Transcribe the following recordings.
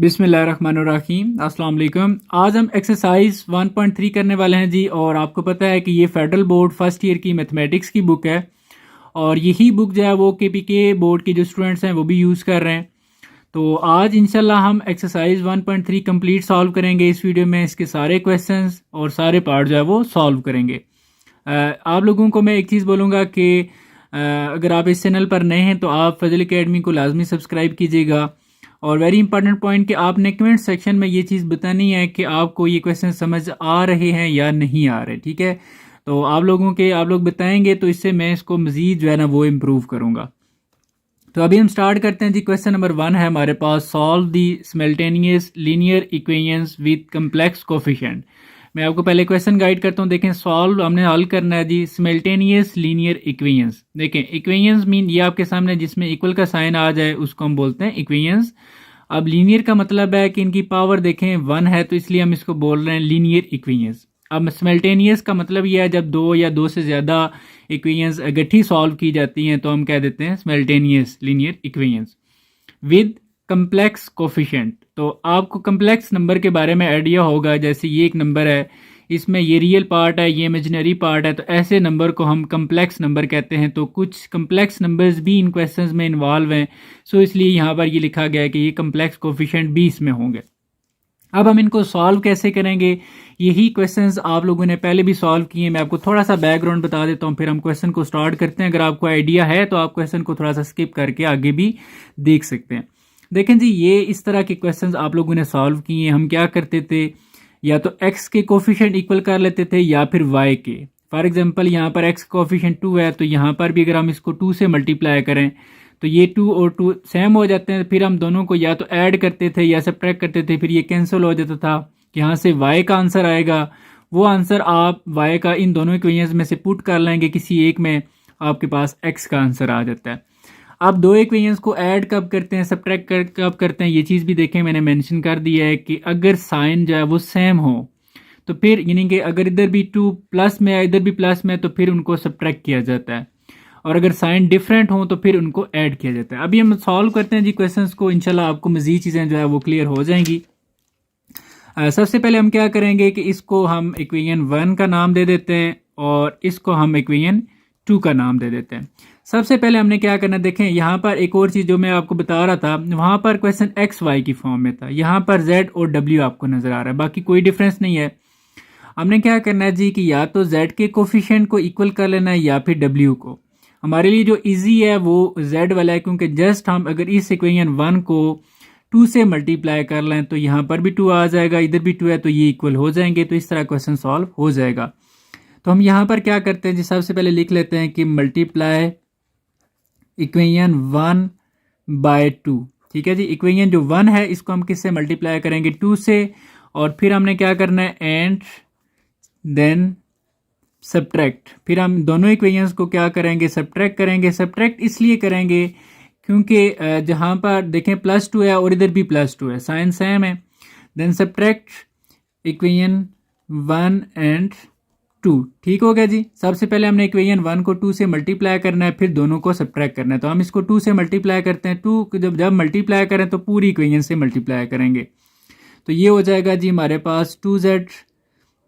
बिस्मिल्लाहिर्रहमानिर्रहीम अस्सलाम वालेकुम। आज हम एक्सरसाइज 1.3 करने वाले हैं जी। और आपको पता है कि ये फेडरल बोर्ड फर्स्ट ईयर की मैथमेटिक्स की बुक है और यही बुक जो है वो केपीके बोर्ड के जो स्टूडेंट्स हैं वो भी यूज़ कर रहे हैं। तो आज इंशाल्लाह हम एक्सरसाइज 1.3 कंप्लीट सॉल्व करेंगे। इस वीडियो में इसके सारे क्वेश्चंस और सारे पार्ट जो है वो सॉल्व करेंगे। आप लोगों को मैं एक चीज़ बोलूँगा कि अगर आप इस चैनल पर नए हैं तो आप फजल एकेडमी को लाजमी सब्सक्राइब कीजिएगा। और वेरी इंपॉर्टेंट पॉइंट कि आपने कमेंट सेक्शन में ये चीज़ बतानी है कि आपको ये क्वेश्चन समझ आ रहे हैं या नहीं आ रहे, ठीक है। तो आप लोग बताएंगे तो इससे मैं इसको मज़ीद जो है ना वो इम्प्रूव करूँगा। तो अभी हम स्टार्ट करते हैं जी। क्वेश्चन नंबर 1 है हमारे पास, solve the simultaneous linear equations with complex coefficient. मैं आपको पहले क्वेश्चन गाइड करता हूँ। देखें, सॉल्व हमने हल करना है जी सिमल्टेनियस लीनियर इक्वेशंस। देखें, इक्वेशंस मीन ये आपके सामने जिसमें इक्वल का साइन आ जाए उसको हम बोलते हैं इक्वेशंस। अब लीनियर का मतलब है कि इनकी पावर देखें 1 है, तो इसलिए हम इसको बोल रहे हैं लीनियर इक्वेशंस। अब सिमल्टेनियस का मतलब यह है जब दो या दो से ज़्यादा इक्वेशंस इकट्ठी सॉल्व की जाती हैं तो हम कह देते हैं simultaneous linear equations with complex coefficient. तो आपको कम्प्लेक्स नंबर के बारे में आइडिया होगा। जैसे ये एक नंबर है, इसमें ये रियल पार्ट है, ये इमेजिनरी पार्ट है, तो ऐसे नंबर को हम कम्प्लेक्स नंबर कहते हैं। तो कुछ कम्प्लेक्स नंबर्स भी इन क्वेश्चंस में इन्वॉल्व हैं, सो इसलिए यहाँ पर ये लिखा गया है कि ये कम्प्लेक्स कोफिशिएंट भी इसमें होंगे। अब हम इनको सॉल्व कैसे करेंगे, यही क्वेश्चंस आप लोगों ने पहले भी सॉल्व किए। मैं आपको थोड़ा सा बैकग्राउंड बता देता हूँ, फिर हम क्वेश्चन को स्टार्ट करते हैं। अगर आपको आइडिया है तो आप क्वेश्चन को थोड़ा सा स्किप करके आगे भी देख सकते हैं। देखें जी, ये इस तरह के क्वेश्चंस आप लोगों ने सॉल्व किए। हम क्या करते थे, या तो x के कोफिशिएंट इक्वल कर लेते थे या फिर y के। फॉर एग्जांपल यहाँ पर x कोफिशिएंट 2 है, तो यहाँ पर भी अगर हम इसको 2 से मल्टीप्लाई करें तो ये 2 और 2 सेम हो जाते हैं। फिर हम दोनों को या तो ऐड करते थे या सब्ट्रैक्ट करते थे, फिर ये कैंसिल हो जाता था। यहाँ से y का आंसर आएगा, वो आंसर आप y का इन दोनों इक्वेशंस में से पुट कर लेंगे किसी एक में, आपके पास x का आंसर आ जाता है। अब दो इक्वेशंस को ऐड कब करते हैं, सब्ट्रैक्ट कब करते हैं, ये चीज़ भी देखें, मैंने मेंशन कर दिया है कि अगर साइन जो है वो सेम हो तो फिर यानी कि अगर इधर भी 2 प्लस में है इधर भी प्लस में है तो फिर उनको सब्ट्रैक्ट किया जाता है, और अगर साइन डिफरेंट हो तो फिर उनको ऐड किया जाता है। अभी हम सॉल्व करते हैं जी क्वेश्चंस को, इंशाल्लाह आपको मज़ीद चीज़ें जो है वो क्लियर हो जाएंगी। सबसे पहले हम क्या करेंगे कि इसको हम इक्वेशन 1 का नाम दे देते हैं और इसको हम इक्वेशन 2 का नाम दे देते हैं। सबसे पहले हमने क्या करना, देखें यहाँ पर एक और चीज़ जो मैं आपको बता रहा था, वहाँ पर क्वेश्चन एक्स वाई की फॉर्म में था, यहाँ पर जेड और डब्ल्यू आपको नज़र आ रहा है, बाकी कोई डिफरेंस नहीं है। हमने क्या करना है जी कि या तो जेड के कोफिशिएंट को इक्वल कर लेना है या फिर डब्ल्यू को। हमारे लिए जो इजी है वो जेड वाला है, क्योंकि जस्ट हम अगर इस इक्वेशन 1 को 2 से मल्टीप्लाई कर लें तो यहाँ पर भी 2 आ जाएगा, इधर भी 2 है, तो ये इक्वल हो जाएंगे। तो इस तरह क्वेश्चन सॉल्व हो जाएगा। तो हम यहाँ पर क्या करते हैं जी, सबसे पहले लिख लेते हैं कि मल्टीप्लाई इक्वेशन 1 बाय 2। ठीक है जी, इक्वेशन जो 1 है इसको हम किससे मल्टीप्लाई करेंगे, 2 से, और फिर हमने क्या करना है एंड देन सब्ट्रैक्ट। फिर हम दोनों इक्वेशंस को क्या करेंगे, सब्ट्रैक्ट करेंगे। सब्ट्रैक्ट इसलिए करेंगे क्योंकि जहाँ पर देखें +2 है और इधर भी +2 है, साइन सेम है। Then subtract equation 1 and 2। ठीक हो गया जी। सबसे पहले हमने इक्वेशन 1 को 2 से मल्टीप्लाई करना है, फिर दोनों को सब्ट्रैक्ट करना है। तो हम इसको 2 से मल्टीप्लाई करते हैं, 2 जब मल्टीप्लाई करें तो पूरी इक्वेशन से मल्टीप्लाई करेंगे। तो ये हो जाएगा जी हमारे पास 2z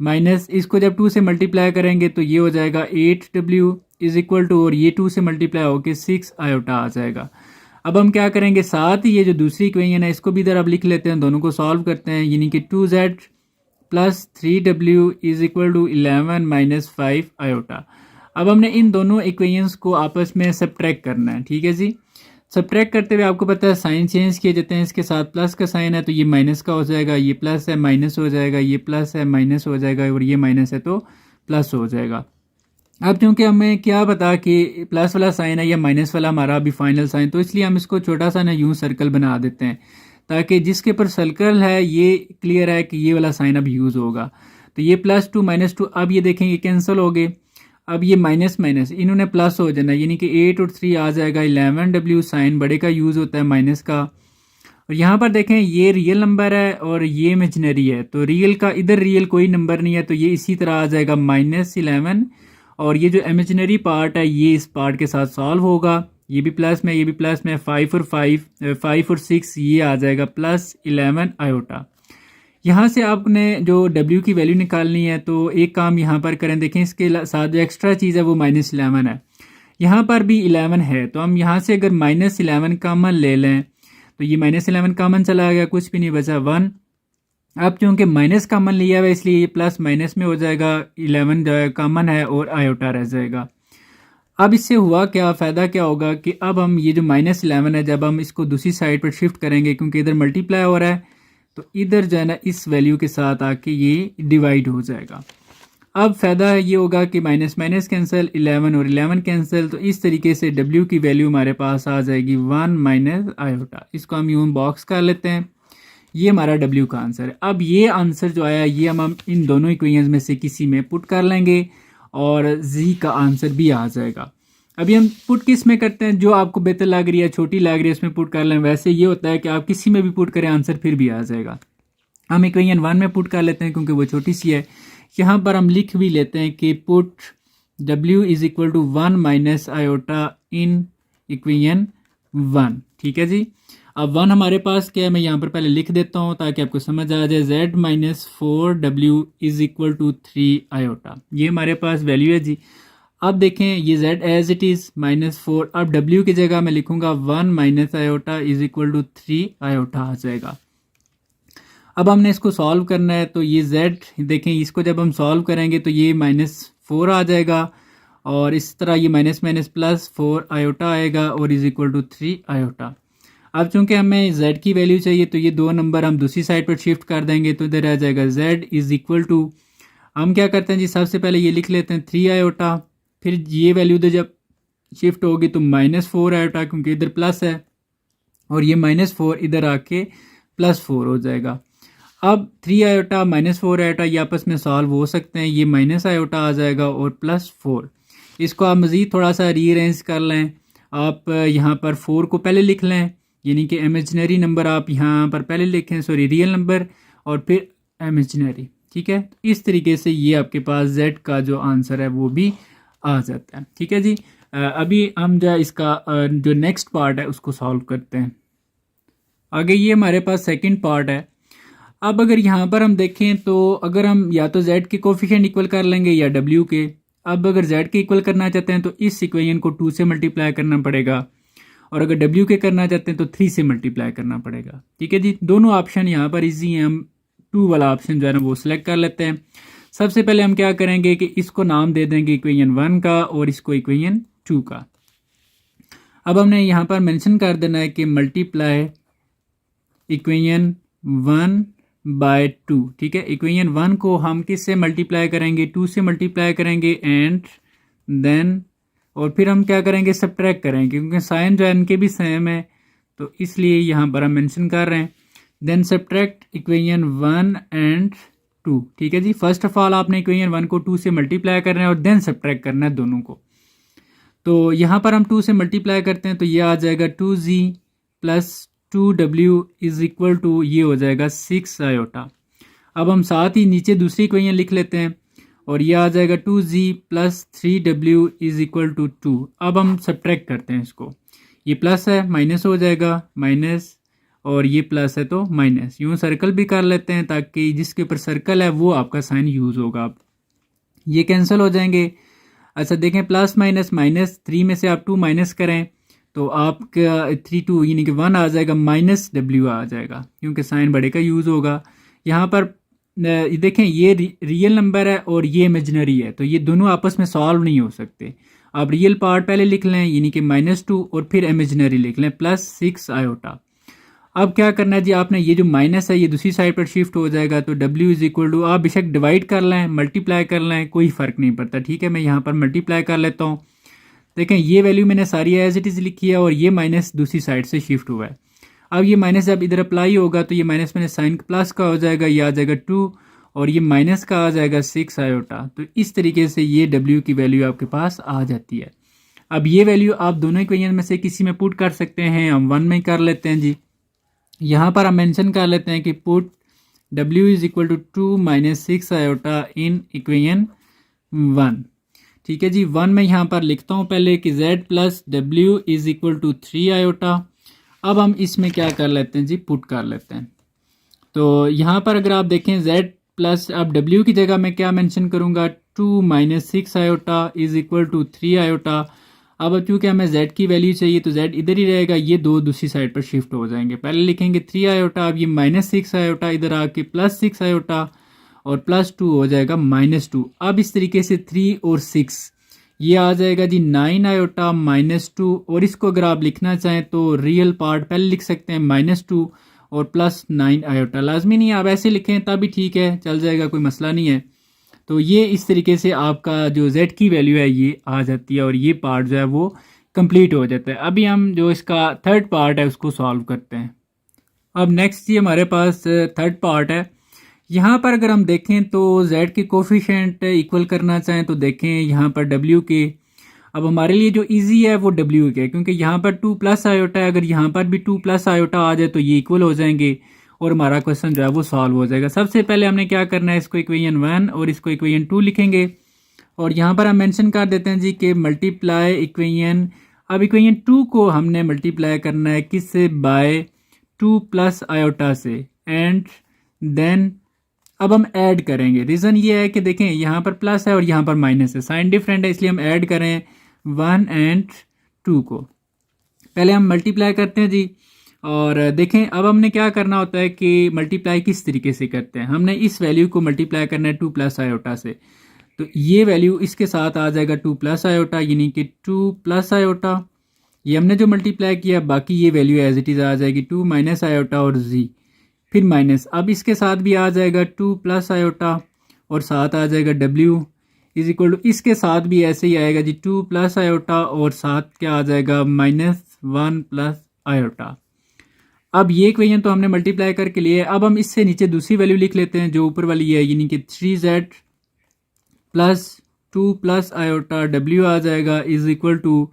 माइनस, इसको जब 2 से मल्टीप्लाई करेंगे तो ये हो जाएगा 8w इज इक्वल टू, और ये 2 से मल्टीप्लाई होकर 6 आयोटा आ जाएगा। अब हम क्या करेंगे, साथ ही ये जो दूसरी इक्वेशन है इसको भी इधर अब लिख लेते हैं, दोनों को सॉल्व करते हैं। यानी कि 2z plus 3w is equal to 11 minus 5 iota. अब हमने इन दोनों इक्वेशंस को आपस में सब्ट्रैक्ट करना है। ठीक है जी। सब्ट्रैक्ट करते हुए आपको पता है साइन चेंज किए जाते हैं, इसके साथ प्लस का साइन है तो ये माइनस का हो जाएगा, ये प्लस है माइनस हो जाएगा, ये प्लस है माइनस हो जाएगा, और ये माइनस है तो प्लस हो जाएगा। अब क्योंकि हमें क्या पता कि प्लस वाला साइन है या माइनस वाला हमारा अभी फाइनल साइन, तो इसलिए हम इसको छोटा सा ना यूँ सर्कल बना देते हैं, ताकि जिसके ऊपर सर्कल है ये क्लियर है कि ये वाला साइन अब यूज़ होगा। तो ये +2 -2, अब ये देखेंगे कैंसिल हो गए। अब ये माइनस माइनस इन्होंने प्लस हो जाना, यानी कि 8 और 3 आ जाएगा 11w, साइन बड़े का यूज़ होता है माइनस का। और यहाँ पर देखें ये रियल नंबर है और ये इमेजिनरी है, तो रियल का इधर रियल कोई नंबर नहीं है, तो ये इसी तरह आ जाएगा -11, और ये जो इमेजिनरी पार्ट है ये इस पार्ट के साथ सॉल्व होगा। ये भी प्लस में, ये भी प्लस में, 5 और 6 ये आ जाएगा प्लस 11 आयोटा। यहाँ से आपने जो W की वैल्यू निकालनी है तो एक काम यहाँ पर करें, देखें इसके साथ जो एक्स्ट्रा चीज़ है वो -11 है, यहाँ पर भी 11 है, तो हम यहाँ से अगर -11 कॉमन ले लें तो ये -11 कॉमन चला गया, कुछ भी नहीं बचा 1। अब चूँकि माइनस कॉमन लिया हुआ है इसलिए ये प्लस माइनस में हो जाएगा, 11 जो है कॉमन है और आयोटा रह जाएगा। अब इससे हुआ क्या, फ़ायदा क्या होगा कि अब हम ये जो -11 है जब हम इसको दूसरी साइड पर शिफ्ट करेंगे, क्योंकि इधर मल्टीप्लाई हो रहा है तो इधर जो है ना इस वैल्यू के साथ आके ये डिवाइड हो जाएगा। अब फ़ायदा ये होगा कि माइनस माइनस कैंसिल, 11 और 11 कैंसिल, तो इस तरीके से W की वैल्यू हमारे पास आ जाएगी 1 माइनस आयोटा। इसको हम यूं बॉक्स कर लेते हैं, ये हमारा W का आंसर है। अब ये आंसर जो आया ये हम इन दोनों इक्वेशंस में से किसी में पुट कर लेंगे और Z का आंसर भी आ जाएगा। अभी हम पुट किस में करते हैं, जो आपको बेहतर लग रही है, छोटी लग रही है उसमें पुट कर लें। वैसे ये होता है कि आप किसी में भी पुट करें आंसर फिर भी आ जाएगा। हम इक्वेशन 1 में पुट कर लेते हैं क्योंकि वो छोटी सी है। यहाँ पर हम लिख भी लेते हैं कि put W is equal to 1 minus iota in equation 1। ठीक है जी। अब 1 हमारे पास क्या है, मैं यहाँ पर पहले लिख देता हूँ ताकि आपको समझ आ जाए। Z minus 4W is equal to 3 iota, ये हमारे पास वैल्यू है जी। अब देखें ये Z एज इट इज़ -4, अब W की जगह मैं लिखूंगा 1 minus iota is equal to 3 iota आ जाएगा। अब हमने इसको सॉल्व करना है तो ये Z देखें, इसको जब हम सॉल्व करेंगे तो ये -4 आ जाएगा और इस तरह ये माइनस माइनस प्लस 4 आयोटा आएगा और इज इक्वल टू 3 आयोटा। अब चूंकि हमें Z की वैल्यू चाहिए तो ये दो नंबर हम दूसरी साइड पर शिफ्ट कर देंगे तो इधर आ जाएगा Z इज इक्वल टू, हम क्या करते हैं जी, सबसे पहले ये लिख लेते हैं 3 आयोटा, फिर ये वैल्यू इधर जब शिफ्ट होगी तो -4 आयोटा, क्योंकि इधर प्लस है और ये -4 इधर आके +4 हो जाएगा। अब 3 आयोटा -4 आयोटा ये आपस में सॉल्व हो सकते हैं, ये माइनस आयोटा आ जाएगा और +4। इसको आप मज़ीद थोड़ा सा रीअरेंज कर लें। आप यहाँ पर 4 को पहले लिख लें, यानी कि इमेजिनरी नंबर आप यहाँ पर पहले लिखें, सॉरी रियल नंबर और फिर इमेजिनरी। ठीक है, इस तरीके से ये आपके पास Z का जो आंसर है वो भी आ जाता है। ठीक है जी। अभी हम जो इसका जो नेक्स्ट पार्ट है उसको सॉल्व करते हैं। आगे ये हमारे पास सेकंड पार्ट है। अब अगर यहाँ पर हम देखें तो अगर हम या तो Z के कोफिशिएंट इक्वल कर लेंगे या W के। अब अगर Z के इक्वल करना चाहते हैं तो इस इक्वेशन को 2 से मल्टीप्लाई करना पड़ेगा और अगर W के करना चाहते हैं तो 3 से मल्टीप्लाई करना पड़ेगा। ठीक है जी, दोनों ऑप्शन यहाँ पर इजी हैं। हम 2 वाला ऑप्शन जो है ना वो सिलेक्ट कर लेते हैं। सबसे पहले हम क्या करेंगे कि इसको नाम दे देंगे इक्वेशन 1 का और इसको इक्वेशन 2 का। अब हमने यहाँ पर मेंशन कर देना है कि मल्टीप्लाई इक्वेशन 1 बाय 2। ठीक है, इक्वेशन 1 को हम किस से मल्टीप्लाई करेंगे, 2 से मल्टीप्लाई करेंगे एंड देन और फिर हम क्या करेंगे, सब्ट्रैक्ट करेंगे, क्योंकि साइन जो है इनके भी सेम है तो इसलिए यहाँ पर हम मेंशन कर रहे हैं। Then subtract equation 1 and 2। ठीक है जी, फर्स्ट ऑफ ऑल आपने इक्वेशन 1 को 2 से मल्टीप्लाई करना है और देन सब्ट्रैक्ट करना है दोनों को। तो यहाँ पर हम 2 से मल्टीप्लाई करते हैं तो ये आ जाएगा 2Z plus 2W is equal to, ये हो जाएगा 6 आयोटा। अब हम साथ ही नीचे दूसरी इक्वेशन लिख लेते हैं और ये आ जाएगा 2Z plus 3W is equal to 2। अब हम सब्ट्रैक्ट करते हैं इसको, ये प्लस है माइनस हो जाएगा माइनस और ये प्लस है तो माइनस, यूँ सर्कल भी कर लेते हैं ताकि जिसके ऊपर सर्कल है वो आपका साइन यूज़ होगा। अब ये कैंसिल हो जाएंगे। अच्छा देखें, प्लस माइनस माइनस, 3 में से आप 2 माइनस करें तो आपका 3 2 यानी कि 1 आ जाएगा, -W आ जाएगा क्योंकि साइन बड़े का यूज़ होगा। यहाँ पर देखें ये रियल नंबर है और ये इमेजिनरी है तो ये दोनों आपस में सॉल्व नहीं हो सकते। आप रियल पार्ट पहले लिख लें यानी कि -2 और फिर इमेजिनरी लिख लें +6 आयोटा। अब क्या करना है जी, आपने ये जो माइनस है ये दूसरी साइड पर शिफ्ट हो जाएगा तो W इज इक्वल टू, आप बेशक डिवाइड कर लें मल्टीप्लाई कर लें कोई फ़र्क नहीं पड़ता। ठीक है, मैं यहाँ पर मल्टीप्लाई कर लेता हूँ। देखें ये वैल्यू मैंने सारी एज इट इज़ लिखी है और ये माइनस दूसरी साइड से शिफ्ट हुआ है। अब ये माइनस जब इधर अप्लाई होगा तो ये माइनस मैंने साइन प्लस का हो जाएगा, ये आ जाएगा 2 और ये माइनस का आ जाएगा 6 आयोटा। तो इस तरीके से ये W की वैल्यू आपके पास आ जाती है। अब ये वैल्यू आप दोनों इक्वेशन में से किसी में पुट कर सकते हैं, हम 1 में कर लेते हैं जी। यहाँ पर हम मेंशन कर लेते हैं कि put W is equal to 2 minus 6 iota in equation 1। ठीक है जी। 1 मैं यहाँ पर लिखता हूँ पहले कि z plus W is equal to 3 iota. अब हम इसमें क्या कर लेते हैं जी, पुट कर लेते हैं। तो यहाँ पर अगर आप देखें z प्लस, अब w की जगह मैं क्या मेंशन करूँगा, 2 minus 6 iota is equal to 3 iota. अब चूँकि हमें z की वैल्यू चाहिए तो z इधर ही रहेगा, ये दो दूसरी साइड पर शिफ्ट हो जाएंगे। पहले लिखेंगे 3 आयोटा, अब ये माइनस 6 आयोटा इधर आके प्लस 6 आयोटा और प्लस 2 हो जाएगा -2। अब इस तरीके से 3 और 6 ये आ जाएगा जी 9 आयोटा -2। और इसको अगर आप लिखना चाहें तो रियल पार्ट पहले लिख सकते हैं -2 और प्लस 9 आयोटा। लाजमी नहीं आप ऐसे लिखें तब भी ठीक है, चल जाएगा, कोई मसला नहीं है। तो ये इस तरीके से आपका जो z की वैल्यू है ये आ जाती है और ये पार्ट जो है वो कंप्लीट हो जाता है। अभी हम जो इसका थर्ड पार्ट है उसको सॉल्व करते हैं। अब नेक्स्ट ये हमारे पास थर्ड पार्ट है। यहाँ पर अगर हम देखें तो z के कोफिशिएंट इक्वल करना चाहें तो देखें यहाँ पर w के, अब हमारे लिए जो इजी है वो w के है, क्योंकि यहाँ पर 2 प्लस आयोटा है, अगर यहाँ पर भी 2 प्लस आयोटा आ जाए तो ये इक्वल हो जाएंगे और हमारा क्वेश्चन जो है वो सॉल्व हो जाएगा। सबसे पहले हमने क्या करना है, इसको इक्वेशन 1 और इसको इक्वेशन 2 लिखेंगे और यहाँ पर हम मेंशन कर देते हैं जी कि मल्टीप्लाई इक्वेशन। अब इक्वेशन 2 को हमने मल्टीप्लाई करना है किससे, बाय 2 प्लस आयोटा से, एंड देन अब हम ऐड करेंगे। रीज़न ये है कि देखें यहाँ पर प्लस है और यहाँ पर माइनस है, साइन डिफरेंट है, इसलिए हम ऐड करें 1 एंड 2 को। पहले हम मल्टीप्लाई करते हैं जी और देखें अब हमने क्या करना होता है कि मल्टीप्लाई किस तरीके से करते हैं। हमने इस वैल्यू को मल्टीप्लाई करना है 2 प्लस आयोटा से, तो ये वैल्यू इसके साथ आ जाएगा 2 प्लस आयोटा, यानी कि 2 प्लस आयोटा ये हमने जो मल्टीप्लाई किया, बाकी ये वैल्यू एज इट इज़ आ जाएगी 2 माइनस आयोटा और z, फिर माइनस, अब इसके साथ भी आ जाएगा 2 प्लस आयोटा और साथ आ जाएगा w इज इक्वल टू, इसके साथ भी ऐसे ही आएगा जी 2 प्लस आयोटा और साथ क्या आ जाएगा -1 प्लस आयोटा। अब ये इक्वेशन तो हमने मल्टीप्लाई करके लिए। अब हम इससे नीचे दूसरी वैल्यू लिख लेते हैं जो ऊपर वाली है, यानी कि 3z plus 2 plus iota w आ जाएगा is equal to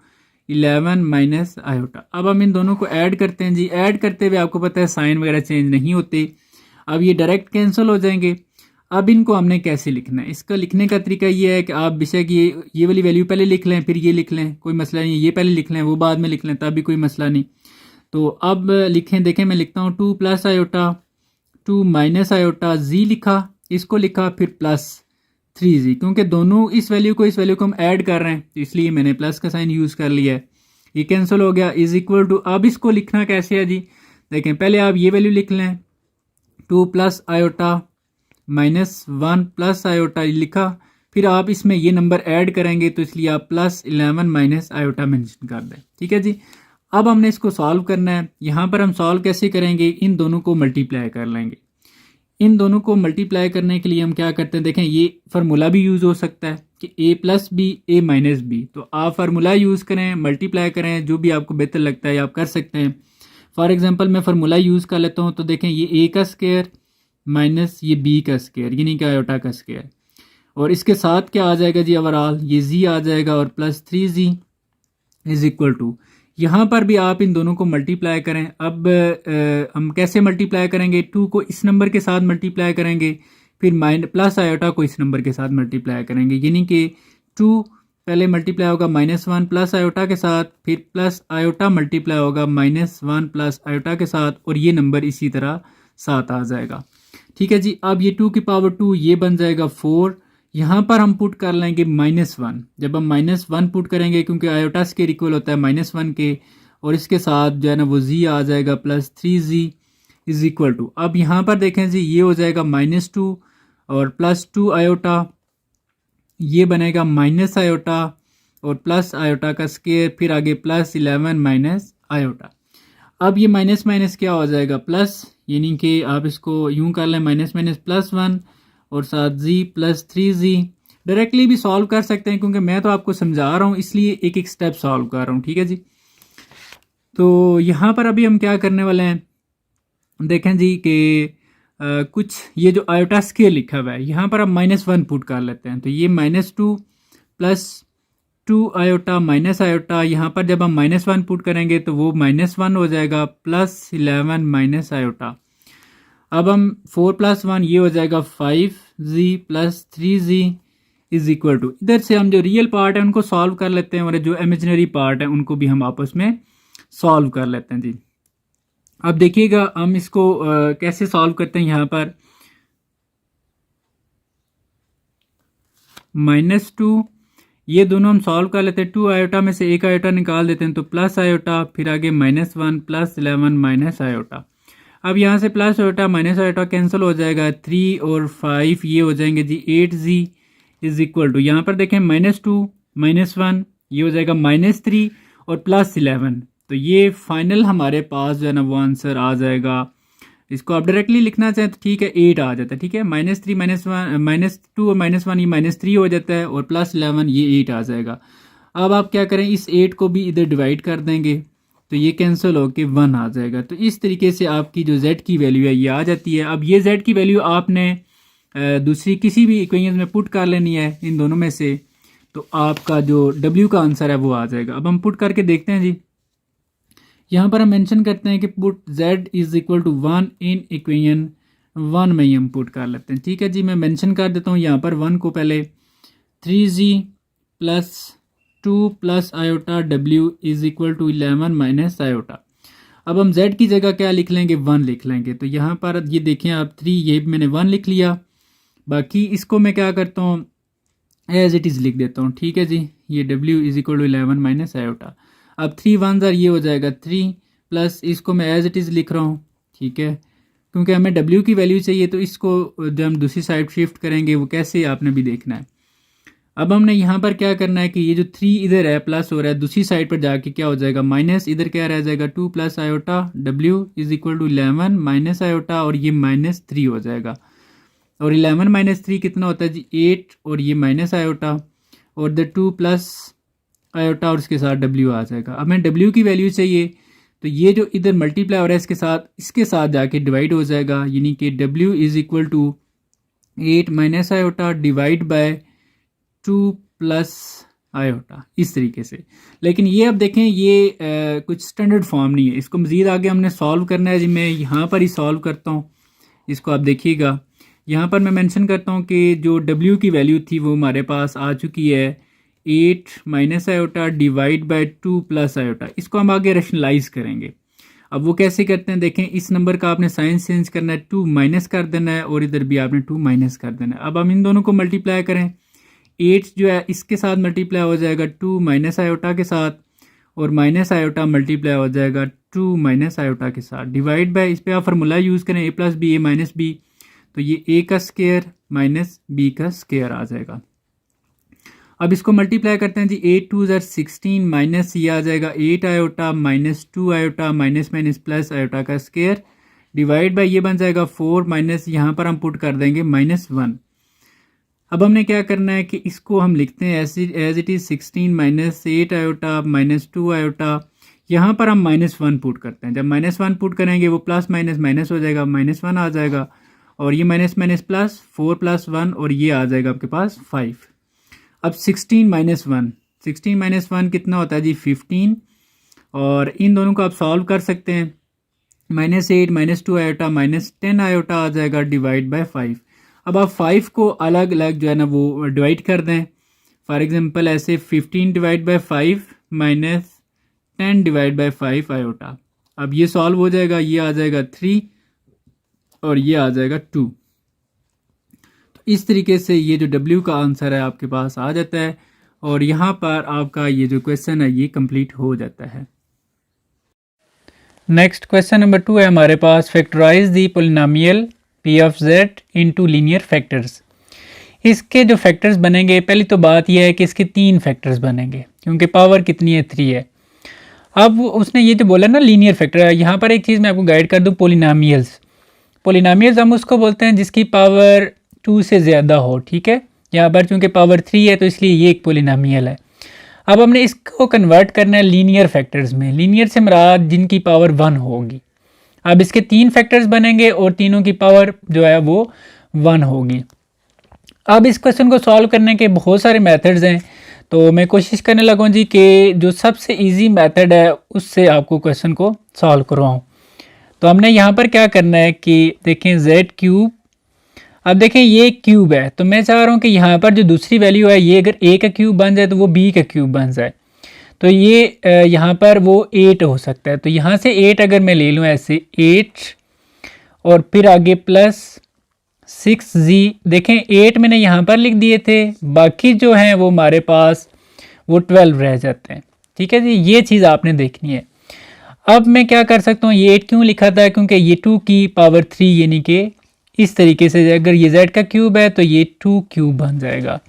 11 minus iota. अब हम इन दोनों को ऐड करते हैं जी। ऐड करते हुए आपको पता है साइन वगैरह चेंज नहीं होते, अब ये डायरेक्ट कैंसिल हो जाएंगे। अब इनको हमने कैसे लिखना है, इसका लिखने का तरीका ये है कि आप बेशक ये वाली वैल्यू पहले लिख लें फिर ये लिख लें, कोई मसला नहीं, ये पहले लिख लें वो बाद में लिख लें तब भी कोई मसला नहीं। तो अब लिखें, देखें मैं लिखता हूँ 2 plus iota 2 minus iota, z लिखा, इसको लिखा, फिर प्लस 3z, क्योंकि दोनों इस वैल्यू को हम ऐड कर रहे हैं तो इसलिए मैंने प्लस का साइन यूज़ कर लिया है, ये कैंसिल हो गया, इज इक्वल टू। अब इसको लिखना कैसे है जी, देखें पहले आप ये वैल्यू लिख लें 2 प्लस आयोटा -1 प्लस आयोटा लिखा, फिर आप इसमें ये नंबर ऐड करेंगे तो इसलिए आप प्लस 11 माइनस आयोटा मेंशन कर दें। ठीक है जी। अब हमने इसको सॉल्व करना है। यहाँ पर हम सॉल्व कैसे करेंगे, इन दोनों को मल्टीप्लाई कर लेंगे। इन दोनों को मल्टीप्लाई करने के लिए हम क्या करते हैं, देखें ये फार्मूला भी यूज़ हो सकता है कि a plus b a minus b, तो आप फार्मूला यूज़ करें, मल्टीप्लाई करें, जो भी आपको बेहतर लगता है आप कर सकते हैं। फॉर एग्जांपल मैं फार्मूला यूज़ कर लेता हूँ, तो देखें ये a का स्क्वायर माइनस ये b का स्क्वायर, यानी कि आयोटा का स्क्वायर, और इसके साथ क्या आ जाएगा जी, ओवरऑल ये z आ जाएगा और plus 3z is equal to, यहाँ पर भी आप इन दोनों को मल्टीप्लाई करें। अब हम कैसे मल्टीप्लाई करेंगे, 2 को इस नंबर के साथ मल्टीप्लाई करेंगे, फिर प्लस आयोटा को इस नंबर के साथ मल्टीप्लाई करेंगे, यानी कि 2 पहले मल्टीप्लाई होगा -1 प्लस आयोटा के साथ, फिर प्लस आयोटा मल्टीप्लाई होगा -1 प्लस आयोटा के साथ, और ये नंबर इसी तरह साथ आ जाएगा। ठीक है जी। अब ये 2 की पावर 2 ये बन जाएगा 4, यहाँ पर हम पुट कर लेंगे -1। जब हम -1 पुट करेंगे, क्योंकि आयोटा स्क्वायर इक्वल होता है -1 के, और इसके साथ जो है ना वो z आ जाएगा plus 3z is equal to, अब यहाँ पर देखें जी ये हो जाएगा -2 और प्लस 2 आयोटा, ये बनेगा माइनस आयोटा और प्लस आयोटा का स्क्वायर, फिर आगे प्लस 11 माइनस आयोटा। अब ये माइनस माइनस क्या हो जाएगा प्लस, यानी कि आप इसको यूं कर लें -+1 और साथ z प्लस 3z। डायरेक्टली भी सॉल्व कर सकते हैं, क्योंकि मैं तो आपको समझा रहा हूँ इसलिए एक एक स्टेप सॉल्व कर रहा हूँ। ठीक है जी। तो यहाँ पर अभी हम क्या करने वाले हैं, देखें जी कि कुछ ये जो आयोटा स्क्वायर लिखा हुआ है यहाँ पर हम -1 पुट कर लेते हैं, तो ये -2 प्लस 2 आयोटा माइनस आयोटा, यहाँ पर जब हम -1 पुट करेंगे तो वो -1 हो जाएगा प्लस 11 माइनस आयोटा। अब हम 4 + 1 ये हो जाएगा 5z plus 3z is equal to, इधर से हम जो रियल पार्ट है उनको सॉल्व कर लेते हैं और जो इमेजिनरी पार्ट है उनको भी हम आपस में सॉल्व कर लेते हैं जी। अब देखिएगा हम इसको कैसे सॉल्व करते हैं। यहाँ पर -2 ये दोनों हम सॉल्व कर लेते हैं। 2 आयोटा में से एक आयोटा निकाल देते हैं तो प्लस आयोटा, फिर आगे -1 प्लस 11 माइनस आयोटा। अब यहाँ से plus iota minus iota cancel हो जाएगा, 3 और 5 ये हो जाएंगे जी 8z इज इक्वल टू, यहाँ पर देखें -2 -1 ये हो जाएगा -3 और प्लस 11। तो ये फाइनल हमारे पास जो है ना वो आंसर आ जाएगा। इसको आप डायरेक्टली लिखना चाहें तो ठीक है 8 आ जाता है, ठीक है। -3 -2 और -1 ये -3 हो जाता है और प्लस 11 ये 8 आ जाएगा। अब आप क्या करें, इस 8 को भी इधर डिवाइड कर देंगे तो ये कैंसिल होके 1 आ जाएगा। तो इस तरीके से आपकी जो z की वैल्यू है ये आ जाती है। अब ये z की वैल्यू आपने दूसरी किसी भी इक्वेशन में पुट कर लेनी है इन दोनों में से, तो आपका जो w का आंसर है वो आ जाएगा। अब हम पुट करके देखते हैं जी। यहाँ पर हम मेंशन करते हैं कि put z is equal to 1 in equation 1 में ही हम पुट कर लेते हैं, ठीक है जी। मैं मेंशन कर देता हूँ यहाँ पर 1 को पहले 3z plus 2 plus iota w is equal to 11 minus iota. अब हम z की जगह क्या लिख लेंगे, 1 लिख लेंगे। तो यहाँ पर ये देखें आप 3, ये मैंने 1 लिख लिया, बाकी इसको मैं क्या करता हूँ एज इट इज़ लिख देता हूँ, ठीक है जी। ये w is equal to 11 minus iota. अब 3 1 ये हो जाएगा 3 प्लस इसको मैं एज इट इज़ लिख रहा हूँ, ठीक है, क्योंकि हमें w की वैल्यू चाहिए। तो इसको जब हम दूसरी साइड शिफ्ट करेंगे वो कैसे आपने भी देखना है। अब हमने यहाँ पर क्या करना है कि ये जो 3 इधर है प्लस हो रहा है, दूसरी साइड पर जाके क्या हो जाएगा माइनस, इधर क्या रह जाएगा 2 plus iota w is equal to 11 minus iota और ये -3 हो जाएगा। और 11 - 3 कितना होता है जी 8 और ये माइनस आयोटा और द 2 प्लस आयोटा और उसके साथ w आ जाएगा। अब हमें w की वैल्यू चाहिए तो ये जो इधर मल्टीप्लाई हो रहा है इसके साथ जाके डिवाइड हो जाएगा, यानी कि w is equal to 8 minus iota divide by 2 plus iota, इस तरीके से। लेकिन ये अब देखें ये कुछ स्टैंडर्ड फॉर्म नहीं है, इसको मज़ीद आगे हमने सॉल्व करना है जी। मैं यहाँ पर ही सॉल्व करता हूँ, इसको आप देखिएगा। यहाँ पर मैं मेंशन करता हूँ कि जो w की वैल्यू थी वो हमारे पास आ चुकी है 8 minus iota divide by 2 plus iota. इसको हम आगे रेशनलाइज करेंगे। अब वो कैसे करते हैं देखें, इस नंबर का आपने साइन चेंज करना है, 2 माइनस कर देना है और इधर भी आपने 2 माइनस कर देना है। अब हम इन दोनों को मल्टीप्लाई करें, 8 जो है इसके साथ मल्टीप्लाई हो जाएगा 2 माइनस आयोटा के साथ और माइनस आयोटा मल्टीप्लाई हो जाएगा 2 माइनस आयोटा के साथ डिवाइड बाय, इस पर आप फार्मूला यूज़ करें a plus b a minus b, तो ये a का स्क्वायर माइनस b का स्क्वायर आ जाएगा। अब इसको मल्टीप्लाई करते हैं जी, 8 2 16 माइनस ये आ जाएगा 8 iota minus 2 iota minus minus plus iota का स्क्वायर डिवाइड बाय ये बन जाएगा 4 माइनस यहाँ पर हम पुट कर देंगे -1। अब हमने क्या करना है कि इसको हम लिखते हैं as it is 16 minus 8 iota minus 2 iota, यहाँ पर हम -1 पुट करते हैं। जब -1 पुट करेंगे वो प्लस माइनस माइनस हो जाएगा, -1 आ जाएगा और ये माइनस माइनस प्लस 4 + 1 और ये आ जाएगा आपके पास 5। अब 16 - 1 कितना होता है जी 15, और इन दोनों को आप सॉल्व कर सकते हैं। -8 -2 आयोटा -10 आयोटा आ जाएगा डिवाइड बाय 5। अब आप 5 को अलग अलग जो है ना वो डिवाइड कर दें। फॉर एग्जांपल ऐसे 15 divide by 5 minus 10 divide by 5 iota. अब ये सॉल्व हो जाएगा, ये आ जाएगा 3 और ये आ जाएगा 2। तो इस तरीके से ये जो w का आंसर है आपके पास आ जाता है और यहाँ पर आपका ये जो क्वेश्चन है ये कंप्लीट हो जाता है। नेक्स्ट क्वेश्चन नंबर 2 है हमारे पास, factorise the polynomial p of z into linear factors. इसके जो फैक्टर्स बनेंगे, पहली तो बात यह है कि इसके 3 फैक्टर्स बनेंगे क्योंकि पावर कितनी है 3 है। अब उसने ये जो बोला ना लीनियर फैक्टर है, यहाँ पर एक चीज़ मैं आपको गाइड कर दूँ, पोलिनोमियल्स हम उसको बोलते हैं जिसकी पावर 2 से ज़्यादा हो, ठीक है। यहाँ पर चूँकि पावर 3 है तो इसलिए ये एक पोलिनोमियल है। अब हमने इसको कन्वर्ट करना है लीनियर फैक्टर्स में। लीनियर से मुराद जिनकी पावर 1 होगी। अब इसके 3 फैक्टर्स बनेंगे और तीनों की पावर जो है वो 1 होगी। अब इस क्वेश्चन को सॉल्व करने के बहुत सारे मेथड्स हैं, तो मैं कोशिश करने लगा जी कि जो सबसे इजी मेथड है उससे आपको क्वेश्चन को सॉल्व करवाऊँ। तो हमने यहाँ पर क्या करना है कि देखें z³ अब देखें ये क्यूब है, तो मैं चाह रहा हूँ कि यहाँ पर जो दूसरी वैल्यू है ये अगर a का क्यूब बन जाए तो वो b का क्यूब बन जाए। तो ये यहाँ पर वो 8 हो सकता है। तो यहाँ से 8 अगर मैं ले लूँ ऐसे 8 और फिर आगे प्लस 6z, देखें 8 मैंने यहाँ पर लिख दिए थे, बाकी जो हैं वो हमारे पास वो 12 रह जाते हैं। ठीक है जी, ये चीज़ आपने देखनी है। अब मैं क्या कर सकता हूँ, ये 8 क्यों लिखा था, क्योंकि ये 2 की पावर 3 यानी कि इस तरीके से अगर ये z का क्यूब है तो ये 2 क्यूब बन जाएगा।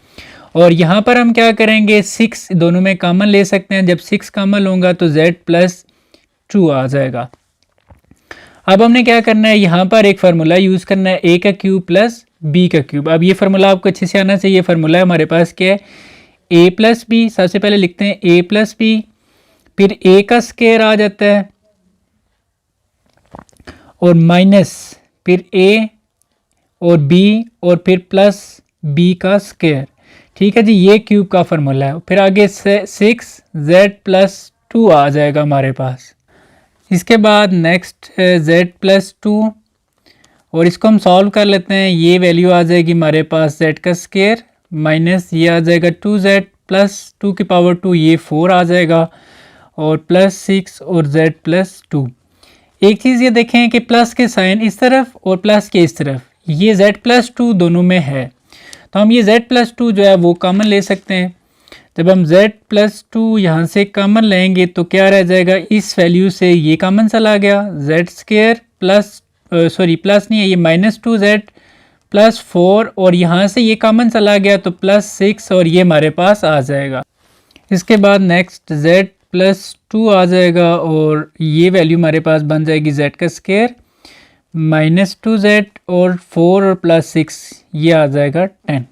और यहाँ पर हम क्या करेंगे, 6 दोनों में कॉमन ले सकते हैं, जब 6 कॉमन होगा तो z प्लस 2 आ जाएगा। अब हमने क्या करना है, यहाँ पर एक फार्मूला यूज़ करना है, a का क्यूब प्लस b का क्यूब। अब ये फार्मूला आपको अच्छे से आना चाहिए। फार्मूला हमारे पास क्या है, a प्लस बी, सबसे पहले लिखते हैं a प्लस बी, फिर a का स्क्वायर आ जाता है और माइनस फिर a और b और फिर प्लस b का स्क्वायर। ठीक है जी, ये क्यूब का फार्मूला है। फिर आगे से 6z प्लस 2 आ जाएगा हमारे पास। इसके बाद नेक्स्ट z प्लस 2 और इसको हम सॉल्व कर लेते हैं। ये वैल्यू आ जाएगी हमारे पास z का स्क्वायर माइनस ये आ जाएगा 2z प्लस 2 की पावर 2, ये 4 आ जाएगा और प्लस 6 और z प्लस 2। एक चीज़ ये देखें कि प्लस के साइन इस तरफ और प्लस के इस तरफ, ये z प्लस 2 दोनों में है, तो हम ये z प्लस 2 जो है वो कॉमन ले सकते हैं। जब हम z प्लस 2 यहाँ से कॉमन लेंगे तो क्या रह जाएगा, इस वैल्यू से ये कॉमन चला गया, z स्क्वायर प्लस प्लस नहीं है, ये माइनस 2z प्लस 4 और यहाँ से ये कॉमन चला गया तो प्लस 6 और ये हमारे पास आ जाएगा। इसके बाद नेक्स्ट z प्लस 2 आ जाएगा और ये वैल्यू हमारे पास बन जाएगी z का स्क्वायर माइनस 2z और 4 और प्लस 6, ये आ जाएगा 10।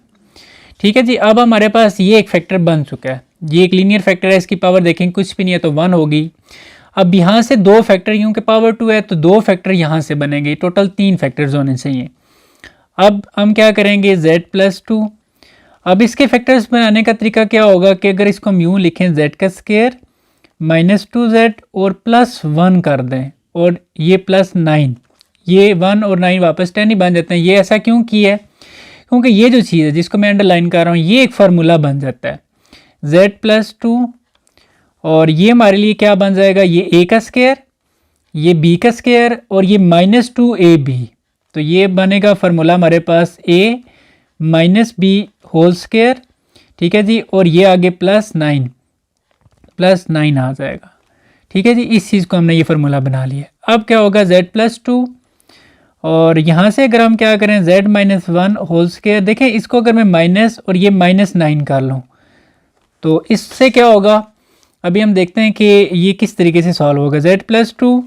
ठीक है जी, अब हमारे पास ये एक फैक्टर बन चुका है, ये एक लीनियर फैक्टर है, इसकी पावर देखें कुछ भी नहीं है तो 1 होगी। अब यहाँ से 2 फैक्टर, क्योंकि पावर 2 है तो 2 फैक्टर यहाँ से बनेंगे, टोटल 3 फैक्टर्स होने चाहिए। अब हम क्या करेंगे, z प्लस 2। अब इसके फैक्टर्स बनाने का तरीका क्या होगा कि अगर इसको हम यूँ लिखें z का स्क्वायर माइनस 2z और प्लस 1 कर दें और ये प्लस 9, ये 1 और 9 वापस 10 ही बन जाते हैं। ये ऐसा क्यों किया है, क्योंकि ये जो चीज़ है जिसको मैं अंडरलाइन कर रहा हूँ ये एक फार्मूला बन जाता है z प्लस 2 और ये हमारे लिए क्या बन जाएगा, ये a का स्क्वायर, ये b का स्क्वायर और ये माइनस 2ab, तो ये बनेगा फार्मूला हमारे पास a minus b whole square. ठीक है जी, और ये आगे प्लस 9 आ जाएगा। ठीक है जी, इस चीज़ को हमने ये फार्मूला बना लिया। अब क्या होगा, z प्लस 2 और यहाँ से अगर हम क्या करें z माइनस 1 होल स्क्वायर, देखें इसको अगर मैं माइनस और ये माइनस 9 कर लूँ तो इससे क्या होगा, अभी हम देखते हैं कि ये किस तरीके से सॉल्व होगा। z प्लस 2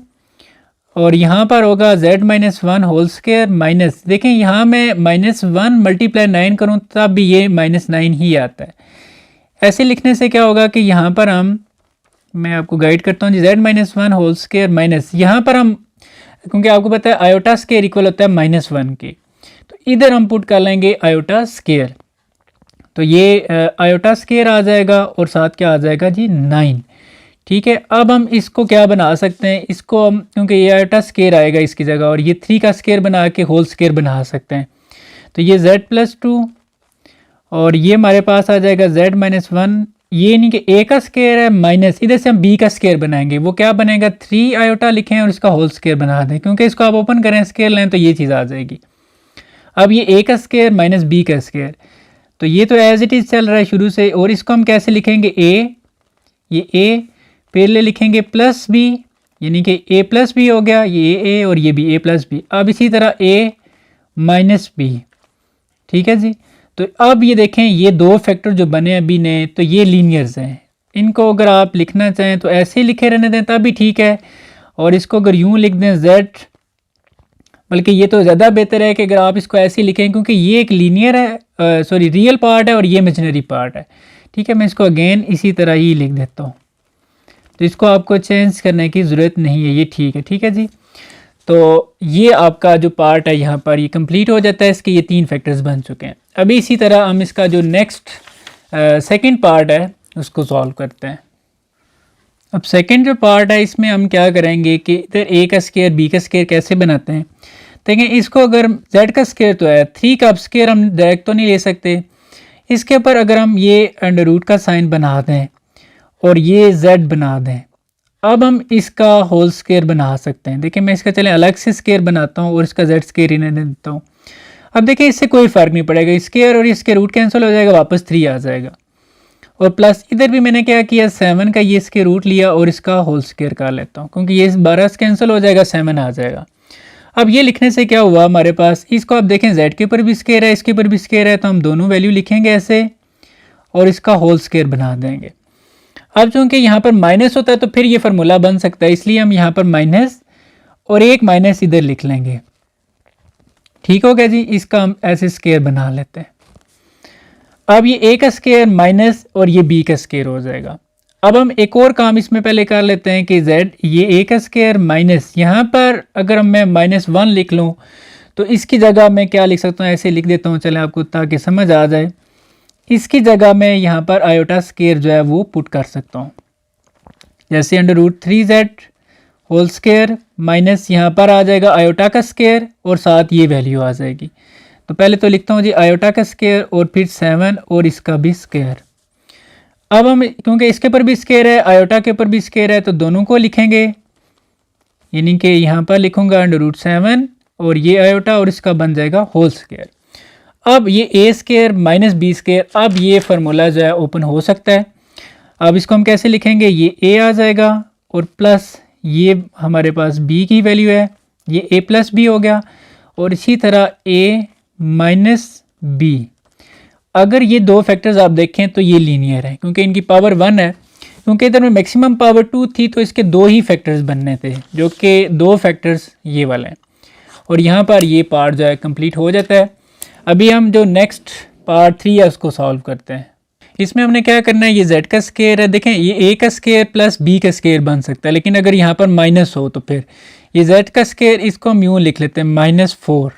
और यहाँ पर होगा z minus 1 whole square minus, देखें यहाँ मैं माइनस 1 मल्टीप्लाई 9 करूँ तब भी ये माइनस 9 ही आता है। ऐसे लिखने से क्या होगा कि यहाँ पर मैं आपको गाइड करता हूँ जी, z minus 1 whole square minus, यहाँ पर हम क्योंकि आपको पता है आयोटा स्क्वायर इक्वल होता है माइनस 1 के, तो इधर हम पुट कर लेंगे आयोटा स्क्वायर, तो ये आयोटा स्क्वायर आ जाएगा और साथ क्या आ जाएगा जी 9। ठीक है, अब हम इसको क्या बना सकते हैं, इसको हम क्योंकि ये आयोटा स्क्वायर आएगा इसकी जगह और ये 3 का स्क्वायर बना के होल स्क्वायर बना सकते हैं, तो ये z प्लस 2 और ये हमारे पास आ जाएगा z माइनस 1, ये नहीं कि a का स्क्वायर है माइनस, इधर से हम b का स्क्वायर बनाएंगे, वो क्या बनेगा 3 आयोटा लिखें और इसका होल स्क्वायर बना दें, क्योंकि इसको आप ओपन करें स्क्वायर लें तो ये चीज़ आ जाएगी। अब ये a का स्क्वायर माइनस b का स्क्वायर, तो ये तो एज इट इज़ चल रहा है शुरू से, और इसको हम कैसे लिखेंगे, ये a पहले लिखेंगे प्लस b, यानी कि a प्लस बी हो गया, ये a और ये भी a प्लस बी। अब इसी तरह a माइनस b। ठीक है जी, तो अब ये देखें ये 2 फैक्टर जो बने अभी ने, तो ये लीनियर्स हैं, इनको अगर आप लिखना चाहें तो ऐसे ही लिखे रहने दें तब भी ठीक है, और इसको अगर यूँ लिख दें z, बल्कि ये तो ज़्यादा बेहतर है कि अगर आप इसको ऐसे ही लिखें, क्योंकि ये एक लीनियर है, सॉरी रियल पार्ट है और ये इमेजिनरी पार्ट है। ठीक है, मैं इसको अगेन इसी तरह ही लिख देता हूँ, तो इसको आपको चेंज करने की ज़रूरत नहीं है, ये ठीक है। ठीक है जी, तो ये आपका जो पार्ट है यहाँ पर ये कंप्लीट हो जाता है, इसके ये 3 फैक्टर्स बन चुके हैं। अभी इसी तरह हम इसका जो नेक्स्ट सेकंड पार्ट है उसको सॉल्व करते हैं। अब सेकंड जो पार्ट है इसमें हम क्या करेंगे कि इधर a का स्क्वायर b का स्क्वायर कैसे बनाते हैं, देखें इसको अगर z का स्केयर तो है, 3 का स्केयर हम डायरेक्ट तो नहीं ले सकते, इसके ऊपर अगर हम ये अंडर रूट का साइन बना दें और ये z बना दें, अब हम इसका होल स्केयर बना सकते हैं। देखिए मैं इसका चले अलग से स्केयर बनाता हूँ और इसका z स्केयर इन्हें देता हूँ। अब देखिए इससे कोई फ़र्क नहीं पड़ेगा, स्केयर और इसके रूट कैंसिल हो जाएगा, वापस 3 आ जाएगा। और प्लस इधर भी मैंने क्या किया, 7 का ये इसके रूट लिया और इसका होल स्केयर कर लेता हूँ, क्योंकि ये 12 से कैंसिल हो जाएगा, 7 आ जाएगा। अब ये लिखने से क्या हुआ हमारे पास, इसको आप देखें z के ऊपर भी स्केयर है, इसके ऊपर भी स्केयर है, तो हम दोनों वैल्यू लिखेंगे ऐसे और इसका होल स्केयर बना देंगे। अब चूंकि यहाँ पर माइनस होता है तो फिर ये फार्मूला बन सकता है, इसलिए हम यहाँ पर माइनस और एक माइनस इधर लिख लेंगे। ठीक हो गया जी, इसका हम ऐसे स्केयर बना लेते हैं। अब ये a का स्केयर माइनस और ये b का स्केयर हो जाएगा। अब हम एक और काम इसमें पहले कर लेते हैं कि z ये a का स्केयर माइनस, यहाँ पर अगर मैं -1 लिख लूँ तो इसकी जगह मैं क्या लिख सकता हूँ, ऐसे लिख देता हूँ चले आपको ताकि समझ आ जाए। इसकी जगह मैं यहाँ पर आयोटा स्केयर जो है वो पुट कर सकता हूँ, जैसे √3z होल स्केयर माइनस यहाँ पर आ जाएगा आयोटा का स्केयर और साथ ये वैल्यू आ जाएगी। तो पहले तो लिखता हूँ जी आयोटा का स्केयर और फिर 7 और इसका भी स्केयर। अब हम क्योंकि इसके ऊपर भी स्केयर है, आयोटा के ऊपर भी स्केयर है, तो दोनों को लिखेंगे, यानी कि यहाँ पर लिखूँगा √7 और ये आयोटा और इसका बन जाएगा होल स्केयर। अब ये a square minus b square, अब ये फार्मूला जो है ओपन हो सकता है। अब इसको हम कैसे लिखेंगे, ये a आ जाएगा और प्लस ये हमारे पास b की वैल्यू है, ये a प्लस b हो गया और इसी तरह a माइनस b। अगर ये दो फैक्टर्स आप देखें तो ये लीनियर है क्योंकि इनकी पावर 1 है, क्योंकि इधर में मैक्सिमम पावर 2 थी तो इसके दो ही फैक्टर्स बनने थे, जो कि दो फैक्टर्स ये वाले हैं। और यहाँ पर ये पार्ट जो है कंप्लीट हो जाता है। अभी हम जो नेक्स्ट पार्ट 3 है उसको सॉल्व करते हैं। इसमें हमने क्या करना है, ये z का स्केयर है, देखें ये a का स्केयर प्लस b का स्केयर बन सकता है, लेकिन अगर यहाँ पर माइनस हो तो फिर ये z का स्केयर, इसको हम यूँ लिख लेते हैं -4।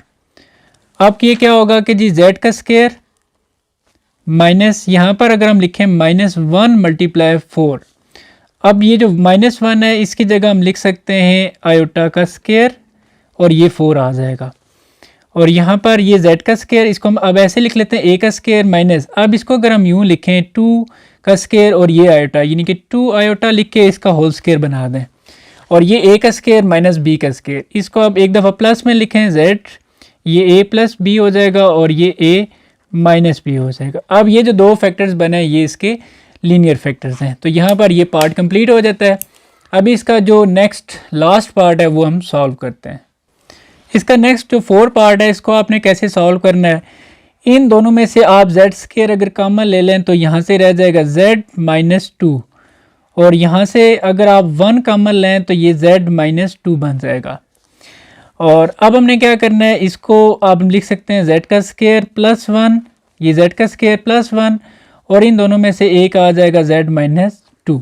अब ये क्या होगा कि जी z का स्केयर माइनस यहाँ पर अगर हम लिखें -1 × 4, अब ये जो -1 है इसकी जगह हम लिख सकते हैं आयोटा का स्केयर और ये 4 आ जाएगा। और यहाँ पर ये z का स्केयर, इसको हम अब ऐसे लिख लेते हैं a का स्केयर माइनस, अब इसको अगर हम यूँ लिखें 2 का स्केयर और ये आयोटा, यानी कि 2 आयोटा लिख के इसका होल स्केयर बना दें। और ये a का स्केयर माइनस b का स्केयर, इसको अब एक दफ़ा प्लस में लिखें z, ये a प्लस b हो जाएगा और ये a माइनस b हो जाएगा। अब ये जो दो फैक्टर्स बने ये इसके लीनियर फैक्टर्स हैं, तो यहाँ पर ये पार्ट कंप्लीट हो जाता है। अभी इसका जो नेक्स्ट लास्ट पार्ट है वो हम सॉल्व करते हैं। इसका नेक्स्ट जो 4 पार्ट है इसको आपने कैसे सॉल्व करना है, इन दोनों में से आप z स्केयर अगर कॉमन ले लें तो यहाँ से रह जाएगा z -2 और यहाँ से अगर आप 1 कॉमन लें तो ये z -2 बन जाएगा। और अब हमने क्या करना है, इसको आप लिख सकते हैं z का स्केयर +1, ये z का स्केयर +1 और इन दोनों में से एक आ जाएगा z -2।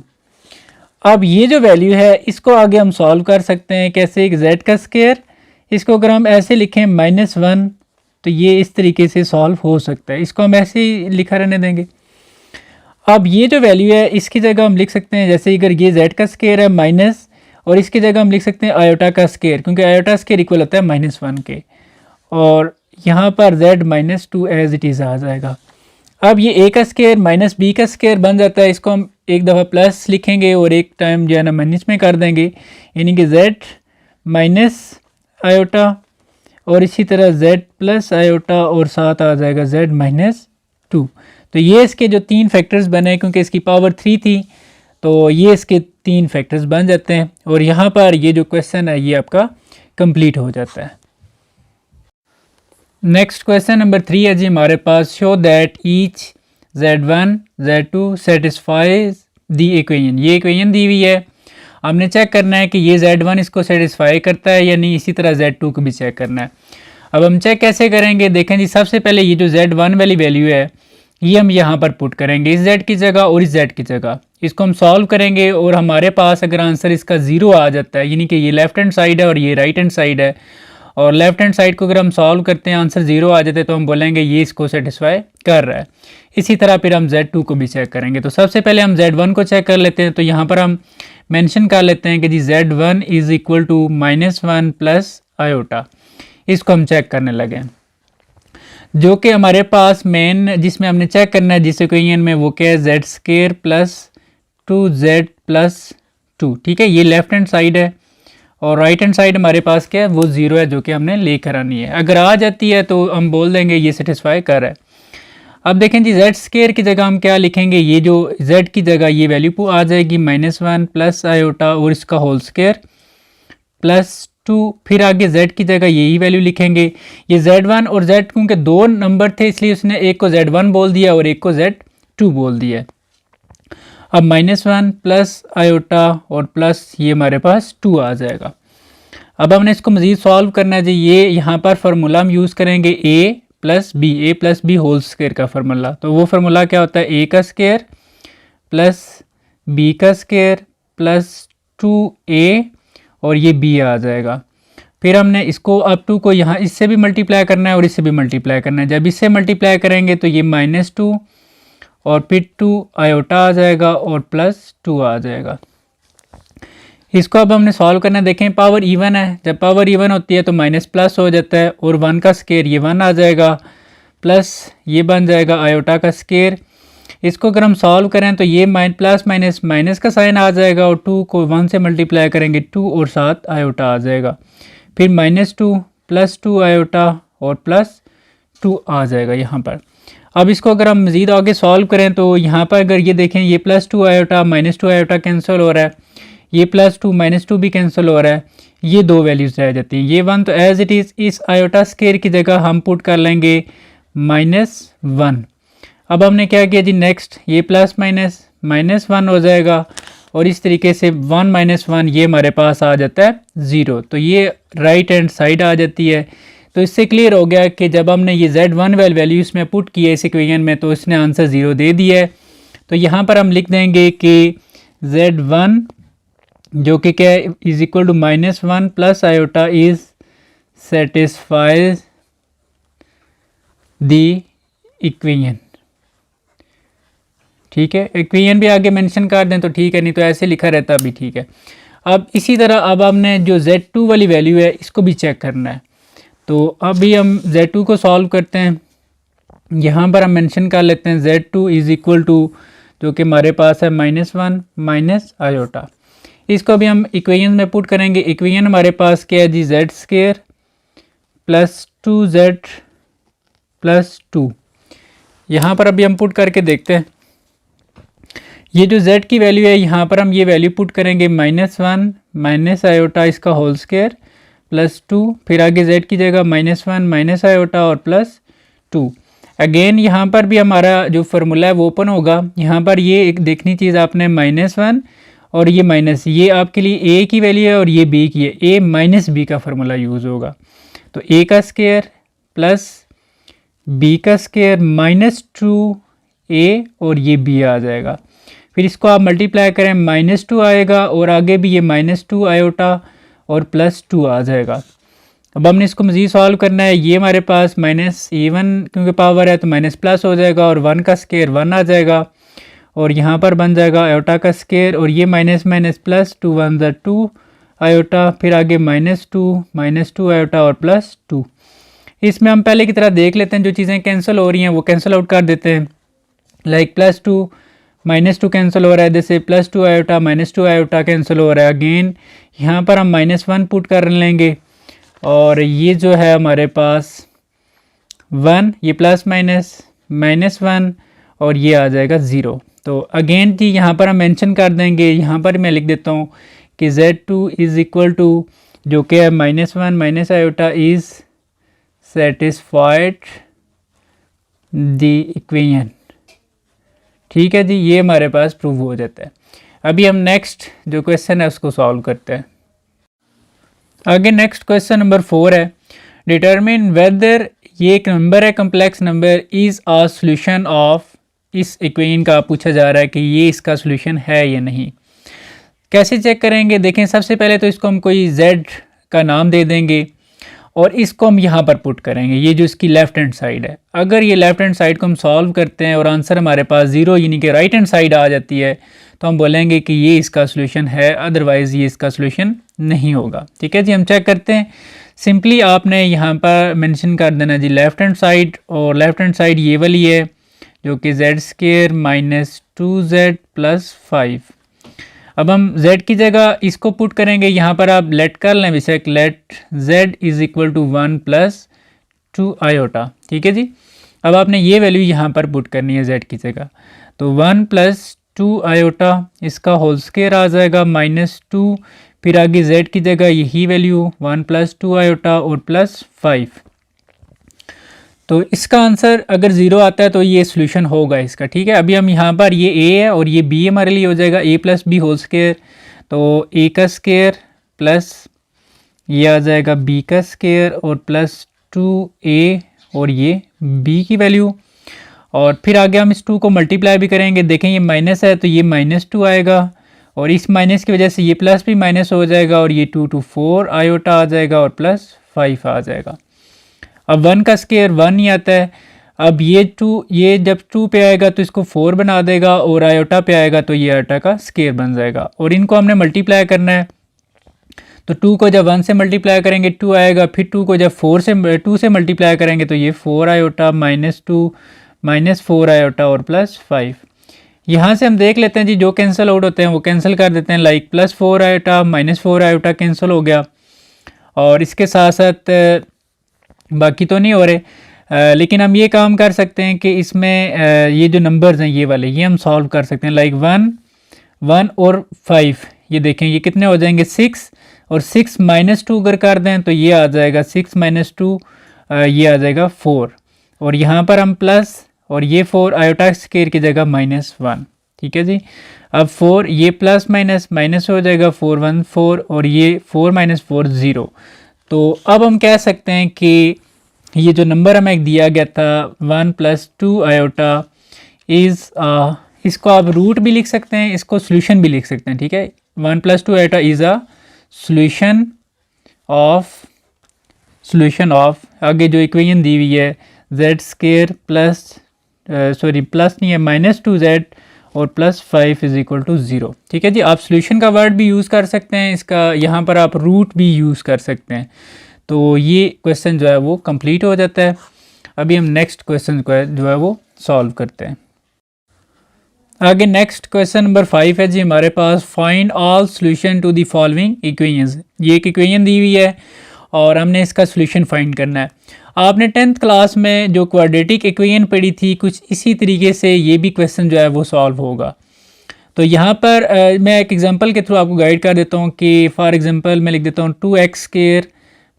अब ये जो वैल्यू है इसको आगे हम सॉल्व कर सकते हैं कैसे, z का स्केयर, इसको अगर हम ऐसे लिखें -1 तो ये इस तरीके से सॉल्व हो सकता है, इसको हम ऐसे ही लिखा रहने देंगे। अब ये जो वैल्यू है इसकी जगह हम लिख सकते हैं, जैसे अगर ये z का स्केयर है माइनस और इसकी जगह हम लिख सकते हैं आयोटा का स्केयर, क्योंकि आयोटा स्केयर इक्वल होता है -1 के, और यहाँ पर z -2 एज इट इज़ आ जाएगा। अब ये a का स्केयर माइनस b का स्केयर बन जाता है, इसको हम एक दफ़ा प्लस लिखेंगे और एक टाइम जो है ना माइनस में कर देंगे, यानी कि z माइनस आयोटा और इसी तरह z प्लस आयोटा और साथ आ जाएगा z -2। तो ये इसके जो 3 फैक्टर्स बने, क्योंकि इसकी पावर 3 थी तो ये इसके 3 फैक्टर्स बन जाते हैं और यहाँ पर ये जो क्वेश्चन है ये आपका कंप्लीट हो जाता है। नेक्स्ट क्वेश्चन नंबर 3 है जी हमारे पास, show that each z1 z2 satisfies the equation. ये इक्वेशन दी हुई है, हमने चेक करना है कि ये z1 इसको सेटिस्फाई करता है या नहीं, इसी तरह z2 को भी चेक करना है। अब हम चेक कैसे करेंगे, देखें जी सबसे पहले ये जो z1 वाली वैल्यू है ये हम यहाँ पर पुट करेंगे, इस z की जगह और इस z की जगह, इसको हम सॉल्व करेंगे और हमारे पास अगर आंसर इसका 0 आ जाता है, यानी कि ये लेफ्ट हैंड साइड है और ये राइट हैंड साइड है, और लेफ्ट हैंड साइड को अगर हम सॉल्व करते हैं आंसर 0 आ जाते हैं तो हम बोलेंगे ये इसको सेटिस्फाई कर रहा है। इसी तरह फिर हम z2 को भी चेक करेंगे। तो सबसे पहले हम z1 को चेक कर लेते हैं, तो यहाँ पर हम मेंशन कर लेते हैं कि जी z1 is equal to -1 plus iota. इसको हम चेक करने लगे, जो कि हमारे पास मेन जिसमें हमने चेक करना है जिस इक्वेशन में, वो क्या है, z square plus 2z plus 2। ठीक है, ये लेफ्ट हैंड साइड है और राइट हैंड साइड हमारे पास क्या है, वो 0 है, जो कि हमने लेकर आनी है। अगर आ जाती है तो हम बोल देंगे ये सेटिस्फाई कर रहा है। अब देखें जी, जेड स्केयर की जगह हम क्या लिखेंगे, ये जो जेड की जगह ये वैल्यू आ जाएगी -1 प्लस आयोटा और इसका होल स्केयर प्लस 2, फिर आगे z की जगह यही वैल्यू लिखेंगे। ये z1 और z क्योंकि दो नंबर थे इसलिए उसने एक को z1 बोल दिया और एक को z2 बोल दिया। अब -1 प्लस आयोटा और प्लस ये हमारे पास 2 आ जाएगा। अब हमने इसको मज़ीद सॉल्व करना है जी। ये यहाँ पर फार्मूला हम यूज़ करेंगे a plus b whole square का फार्मूला। तो वो फार्मूला क्या होता है, a का स्केयर प्लस b का स्केयर प्लस 2a और ये b आ जाएगा। फिर हमने इसको अब 2 को यहाँ इससे भी मल्टीप्लाई करना है और इससे भी मल्टीप्लाई करना है। जब इससे मल्टीप्लाई करेंगे तो ये -2 और फिर 2 आयोटा आ जाएगा और प्लस 2 आ जाएगा। इसको अब हमने सॉल्व करना है। देखें पावर इवन है, जब पावर इवन होती है तो माइनस प्लस हो जाता है और 1 का स्केयर ये 1 आ जाएगा प्लस ये बन जाएगा आयोटा का स्केयर। इसको अगर हम सॉल्व करें तो ये प्लस माइनस माइनस का साइन आ जाएगा और 2 को 1 से मल्टीप्लाई करेंगे 2 और 7 आयोटा आ जाएगा। फिर -2 प्लस 2 आयोटा और प्लस 2 आ जाएगा यहाँ पर। अब इसको अगर हम मज़ीद आगे सॉल्व करें तो यहाँ पर अगर ये देखें ये +2 आयोटा -2 आयोटा कैंसिल हो रहा है, ये +2 -2 भी कैंसिल हो रहा है, ये दो वैल्यूज़ रह जाती हैं। ये 1 तो एज इट इज़ इस आयोटा स्केयर की जगह हम पुट कर लेंगे -1। अब हमने क्या किया जी, नेक्स्ट ये प्लस माइनस -1 हो जाएगा और इस तरीके से 1 - 1 ये हमारे पास आ जाता है 0। तो ये राइट हैंड साइड आ जाती है। तो इससे क्लियर हो गया कि जब हमने ये z1 वैल्यू इसमें पुट की है इस इक्वेशन में तो इसने आंसर 0 दे दिया है। तो यहाँ पर हम लिख देंगे कि z1 जो कि क्या है is equal to -1 plus iota is satisfies the equation. ठीक है, इक्वेशन भी आगे मेंशन कर दें तो ठीक है, नहीं तो ऐसे लिखा रहता भी ठीक है। अब इसी तरह अब हमने जो z2 वाली वैल्यू है इसको भी चेक करना है। तो अभी हम z2 को सॉल्व करते हैं। यहाँ पर हम मेंशन कर लेते हैं z2 इज़ इक्वल टू जो कि हमारे पास है -1 माइनस आयोटा। इसको भी हम इक्वेशन में पुट करेंगे। इक्वेशन हमारे पास क्या है जी, z square plus 2z plus 2। यहाँ पर अभी हम पुट करके देखते हैं। ये जो z की वैल्यू है यहाँ पर हम ये वैल्यू पुट करेंगे -1 माइनस आयोटा इसका होल स्केयर प्लस 2, फिर आगे z की जगह -1 माइनस आयोटा और प्लस 2। अगेन यहाँ पर भी हमारा जो फार्मूला है वो ओपन होगा। यहाँ पर ये एक देखनी चीज़ आपने -1 और ये माइनस, ये आपके लिए a की वैल्यू है और ये b की है, a माइनस b का फार्मूला यूज़ होगा। तो a का स्केयर प्लस b का स्केयर -2a और ये b आ जाएगा। फिर इसको आप मल्टीप्लाई करें -2 आएगा और आगे भी ये -2 आयोटा और प्लस 2 आ जाएगा। अब हमने इसको मज़ीद सॉल्व करना है। ये हमारे पास -a1 क्योंकि पावर है तो माइनस प्लस हो जाएगा और 1 का स्केयर 1 आ जाएगा और यहाँ पर बन जाएगा आयोटा का स्केयर और ये माइनस माइनस प्लस 2 1 ज़ा 2 आयोटा, फिर आगे -2 आयोटा और प्लस 2। इसमें हम पहले की तरह देख लेते हैं, जो चीज़ें कैंसिल हो रही हैं वो कैंसिल आउट कर देते हैं। लाइक +2 -2 कैंसिल हो रहा है, जैसे +2 आयोटा -2 आयोटा कैंसिल हो रहा है। अगेन यहाँ पर हम -1 पुट कर लेंगे और ये जो है हमारे पास 1, ये प्लस माइनस -1 और ये आ जाएगा 0। तो अगेन जी यहाँ पर हम मेंशन कर देंगे, यहाँ पर मैं लिख देता हूँ कि z2 इज़ इक्वल टू जो कि है -1 minus iota is satisfied the equation. ठीक है जी, ये हमारे पास प्रूव हो जाता है। अभी हम नेक्स्ट जो क्वेश्चन है उसको सॉल्व करते हैं। आगे नेक्स्ट क्वेश्चन नंबर 4 है, डिटरमिन वेदर, ये एक नंबर है complex number, is a solution of, इस इक्वेशन का पूछा जा रहा है कि ये इसका सॉल्यूशन है या नहीं। कैसे चेक करेंगे, देखें सबसे पहले तो इसको हम कोई z का नाम दे देंगे और इसको हम यहाँ पर पुट करेंगे, ये जो इसकी लेफ़्ट हैंड साइड है। अगर ये लेफ़्ट हैंड साइड को हम सॉल्व करते हैं और आंसर हमारे पास 0 यानी कि राइट हैंड साइड आ जाती है तो हम बोलेंगे कि ये इसका सॉल्यूशन है, अदरवाइज़ ये इसका सॉल्यूशन नहीं होगा। ठीक है जी, हम चेक करते हैं। सिंपली आपने यहाँ पर मेंशन कर देना जी लेफ़्ट हैंड साइड, और लेफ़्ट हैंड साइड ये वाली है जो कि Z square minus 2z plus 5। अब हम z की जगह इसको पुट करेंगे, यहाँ पर आप लेट कर लें बेशक, let z is equal to 1 plus 2 iota. ठीक है जी। अब आपने ये वैल्यू यहाँ पर पुट करनी है z की जगह, तो 1 प्लस 2 आयोटा इसका होल स्केयर आ जाएगा माइनस 2, फिर आगे z की जगह यही वैल्यू 1 प्लस 2 आयोटा और प्लस 5। तो इसका आंसर अगर 0 आता है तो ये सोल्यूशन होगा इसका। ठीक है, अभी हम यहाँ पर ये a है और ये b हमारे लिए हो जाएगा a plus b whole square, तो a का स्केयर प्लस ये आ जाएगा b का स्केयर और प्लस 2a और ये b की वैल्यू, और फिर आगे हम इस 2 को मल्टीप्लाई भी करेंगे। देखें ये माइनस है तो ये माइनस 2 आएगा, और इस माइनस की वजह से ये प्लस भी माइनस हो जाएगा, और ये 2 to 4 आयोटा आ जाएगा और प्लस 5 आ जाएगा। अब 1 का स्केयर 1 ही आता है। अब ये 2, ये जब 2 पे आएगा तो इसको 4 बना देगा, और आयोटा पे आएगा तो ये आयोटा का स्केयर बन जाएगा, और इनको हमने मल्टीप्लाई करना है। तो 2 को जब 1 से मल्टीप्लाई करेंगे 2 आएगा, फिर 2 को जब 2 से मल्टीप्लाई करेंगे तो ये 4 आयोटा माइनस 2 माइनस 4 आयोटा और प्लस 5। यहाँ से हम देख लेते हैं जी, जो कैंसिल आउट होते हैं वो कैंसिल कर देते हैं, like plus 4 iota minus 4 iota cancel हो गया, और इसके साथ साथ बाकी तो नहीं हो रहे। लेकिन हम ये काम कर सकते हैं कि इसमें ये जो नंबर्स हैं ये वाले, ये हम सॉल्व कर सकते हैं, लाइक 1 और 5। ये देखें ये कितने हो जाएंगे 6, और 6 माइनस 2 अगर कर दें तो ये आ जाएगा 6 माइनस 2, ये आ जाएगा 4, और यहाँ पर हम प्लस, और ये 4 आयोटा स्केयर की जगह -1। ठीक है जी। अब 4 ये प्लस माइनस माइनस हो जाएगा, 4 1 4, और ये 4 माइनस 4 0। तो अब हम कह सकते हैं कि ये जो नंबर हमें एक दिया गया था 1 प्लस 2 आयोटा इज़, इसको आप रूट भी लिख सकते हैं, इसको सोल्यूशन भी लिख सकते हैं। ठीक है, 1 plus 2 iota is a solution of आगे जो इक्वेशन दी हुई है जेड स्केयर प्लस प्लस नहीं है माइनस 2z और प्लस 5 इज इक्वल टू 0। ठीक है जी। आप सोल्यूशन का वर्ड भी यूज़ कर सकते हैं, इसका यहाँ पर आप रूट भी यूज़ कर सकते हैं। तो ये क्वेश्चन जो है वो कंप्लीट हो जाता है। अभी हम नेक्स्ट क्वेश्चन को जो है वो सॉल्व करते हैं। आगे नेक्स्ट क्वेश्चन नंबर 5 है जी हमारे पास, find all solution to the following equations. ये एक इक्वेशन दी हुई है और हमने इसका सोल्यूशन फाइंड करना है। आपने 10th क्लास में जो क्वाड्रेटिक इक्वेशन पढ़ी थी, कुछ इसी तरीके से ये भी क्वेश्चन जो है वो सॉल्व होगा। तो यहाँ पर मैं एक एग्जांपल के थ्रू आपको गाइड कर देता हूँ कि फॉर एग्जांपल मैं लिख देता हूँ 2x square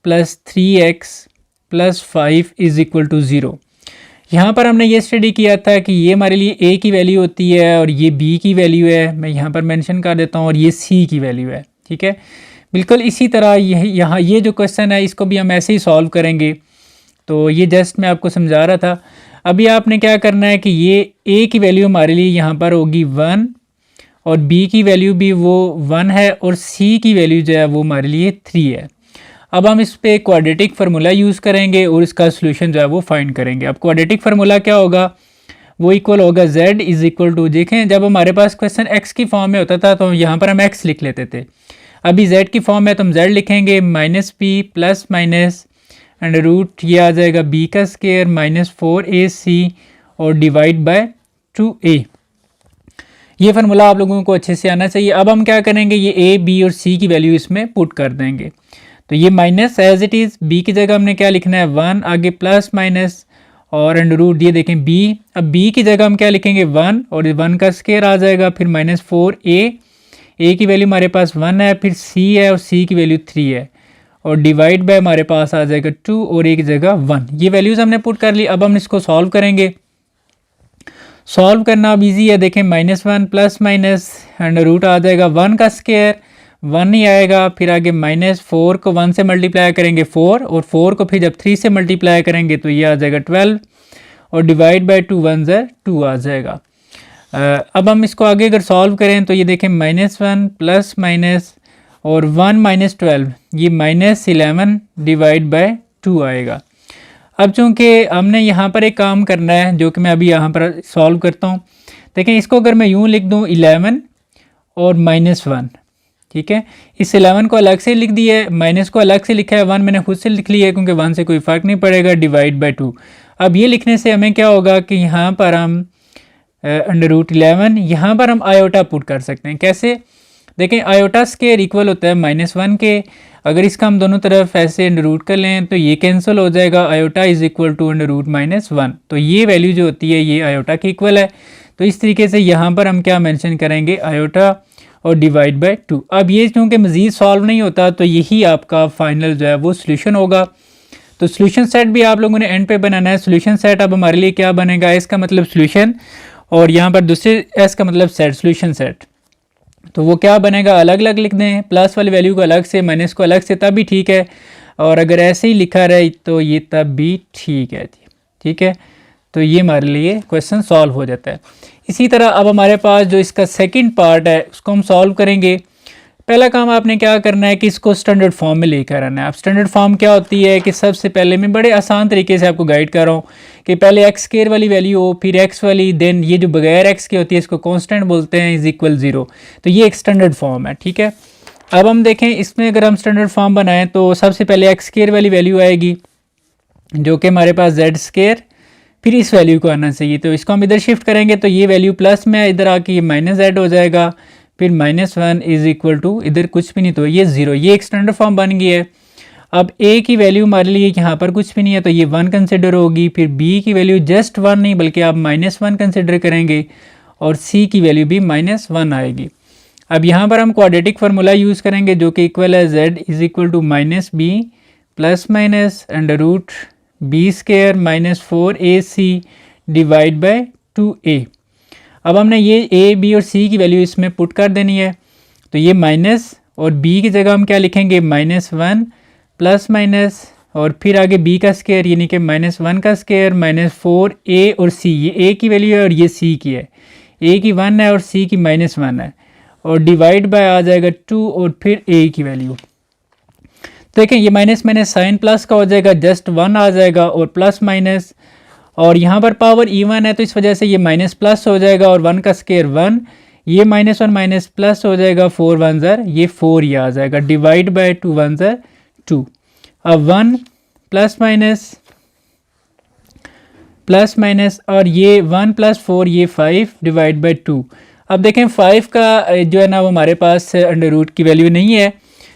plus 3x plus 5 is equal to 0। यहाँ पर हमने ये स्टडी किया था कि ये हमारे लिए a की वैल्यू होती है और ये b की वैल्यू है, मैं यहाँ पर मेंशन कर देता हूँ, और ये c की वैल्यू है। ठीक है, बिल्कुल इसी तरह यहाँ ये जो क्वेश्चन है इसको भी हम ऐसे ही सॉल्व करेंगे। तो ये जस्ट मैं आपको समझा रहा था। अभी आपने क्या करना है कि ये a की वैल्यू हमारे लिए यहाँ पर होगी 1, और b की वैल्यू भी वो 1 है, और c की वैल्यू जो है वो हमारे लिए 3 है। अब हम इस पे क्वाड्रेटिक फार्मूला यूज़ करेंगे और इसका सोल्यूशन जो है वो फाइंड करेंगे। अब क्वाड्रेटिक फार्मूला क्या होगा, वो इक्वल होगा z इज़ इक्वल टू, देखें जब हमारे पास क्वेश्चन x की फॉर्म में होता था तो यहाँ पर हम x लिख लेते थे। अभी z की फॉर्म में तो हम z लिखेंगे minus b plus minus and root ये आ जाएगा b का स्केयर माइनस 4ac और डिवाइड बाय 2a। ये फार्मूला आप लोगों को अच्छे से आना चाहिए। अब हम क्या करेंगे, ये a b और c की वैल्यू इसमें पुट कर देंगे। तो ये minus as it is, b की जगह हमने क्या लिखना है 1, आगे प्लस माइनस और अंडर रूट, ये देखें b। अब b की जगह हम क्या लिखेंगे 1, और 1 का स्केयर आ जाएगा, फिर माइनस 4a की वैल्यू हमारे पास 1 है, फिर c है और c की वैल्यू 3 है, और डिवाइड बाय हमारे पास आ जाएगा 2 और a की जगह 1। ये वैल्यूज़ हमने पुट कर ली। अब हम इसको सॉल्व करेंगे। सॉल्व करना अब ईजी है, देखें -1 प्लस माइनस अंडर रूट आ जाएगा 1 का स्केयर 1 ही आएगा, फिर आगे -4 को 1 से मल्टीप्लाई करेंगे 4, और 4 को फिर जब 3 से मल्टीप्लाई करेंगे तो ये आ जाएगा 12, और डिवाइड बाय 2 1 ज़र 2 आ जाएगा। अब हम इसको आगे अगर सॉल्व करें तो ये देखें -1 प्लस माइनस और 1 माइनस 12, ये -11 डिवाइड बाय 2 आएगा। अब चूँकि हमने यहाँ पर एक काम करना है जो कि मैं अभी यहाँ पर सॉल्व करता हूँ। देखें इसको अगर मैं यूँ लिख दूँ 11 और -1, ठीक है। इस 11 को अलग से लिख दिया है, माइनस को अलग से लिखा है, 1 मैंने खुद से लिख लिया है क्योंकि 1 से कोई फ़र्क नहीं पड़ेगा, डिवाइड बाय 2। अब ये लिखने से हमें क्या होगा कि यहाँ पर हम √11 यहाँ पर हम आयोटा पुट कर सकते हैं। कैसे? देखें, आयोटा स्क्वायर इक्वल होता है -1 के। अगर इसका हम दोनों तरफ ऐसे √ कर लें तो ये कैंसिल हो जाएगा, आयोटा इज़ इक्वल टू √-1। तो ये वैल्यू जो होती है ये आयोटा की इक्वल है। तो इस तरीके से यहाँ पर हम क्या मेंशन करेंगे, आयोटा और डिवाइड बाय 2। अब ये क्योंकि मज़ीद सॉल्व नहीं होता तो यही आपका फाइनल जो है वो सोल्यूशन होगा। तो सोल्यूशन सेट भी आप लोगों ने एंड पे बनाना है। सोल्यूशन सेट अब हमारे लिए क्या बनेगा, एस का मतलब सोल्यूशन और यहाँ पर दूसरे एस का मतलब सेट, सोल्यूशन सेट। तो वो क्या बनेगा, अलग अलग लिख दें, प्लस वाली वैल्यू को अलग से, माइनस को अलग से, तब भी ठीक है। और अगर ऐसे ही लिखा रहे तो ये तब भी ठीक है। ठीक है, तो ये हमारे लिए क्वेश्चन सॉल्व हो जाता है। इसी तरह अब हमारे पास जो इसका सेकंड पार्ट है उसको हम सॉल्व करेंगे। पहला काम आपने क्या करना है कि इसको स्टैंडर्ड फॉर्म में लेकर आना है। अब स्टैंडर्ड फॉर्म क्या होती है कि सबसे पहले मैं बड़े आसान तरीके से आपको गाइड कर रहा हूँ कि पहले एक्स स्क्वायर वाली वैल्यू हो, फिर एक्स वाली, देन ये जो बगैर एक्स की होती है इसको कांस्टेंट बोलते हैं, इज इक्वल 0। तो ये एक स्टैंडर्ड फॉर्म है। ठीक है, अब हम देखें इसमें अगर हम स्टैंडर्ड फॉर्म बनाएं तो सबसे पहले एक्स स्क्वायर वाली वैल्यू आएगी जो कि हमारे पास जेड स्क्वायर, फिर इस वैल्यू को आना चाहिए। तो इसको हम इधर शिफ्ट करेंगे तो ये वैल्यू प्लस में इधर आके ये माइनस जेड हो जाएगा, फिर -1 इज इक्वल टू इधर कुछ भी नहीं तो ये 0। ये एक स्टैंडर्ड फॉर्म बन गई है। अब ए की वैल्यू हमारे लिए यहाँ पर कुछ भी नहीं है तो ये 1 कंसिडर होगी, फिर बी की वैल्यू जस्ट 1 नहीं बल्कि आप -1 कंसिडर करेंगे और सी की वैल्यू भी -1 आएगी। अब यहाँ पर हम क्वाड्रेटिक फार्मूला यूज़ करेंगे जो कि इक्वल है z is equal to -b plus minus √b² -4ac divide by 2a। अब हमने ये a, b और c की वैल्यू इसमें पुट कर देनी है। तो ये माइनस और b की जगह हम क्या लिखेंगे, -1 प्लस माइनस और फिर आगे b का स्क्वायर यानी कि -1 का स्क्वायर -4a और c। ये a की वैल्यू है और ये c की है, a की 1 है और c की -1 है, और डिवाइड बाय आ जाएगा 2 और फिर a की वैल्यू। देखें ये माइनस माइनस साइन प्लस का हो जाएगा, जस्ट 1 आ जाएगा और प्लस माइनस, और यहाँ पर पावर इवन है तो इस वजह से ये माइनस प्लस हो जाएगा और 1 का स्क्वायर 1, ये -1 माइनस प्लस हो जाएगा, 4 1 ज़र ये 4 ये आ जाएगा, डिवाइड बाय 2 1 ज़र 2। अब 1 प्लस माइनस और ये 1 + 4 ये 5 डिवाइड बाय 2। अब देखें 5 का जो है ना वो हमारे पास अंडर की वैल्यू नहीं है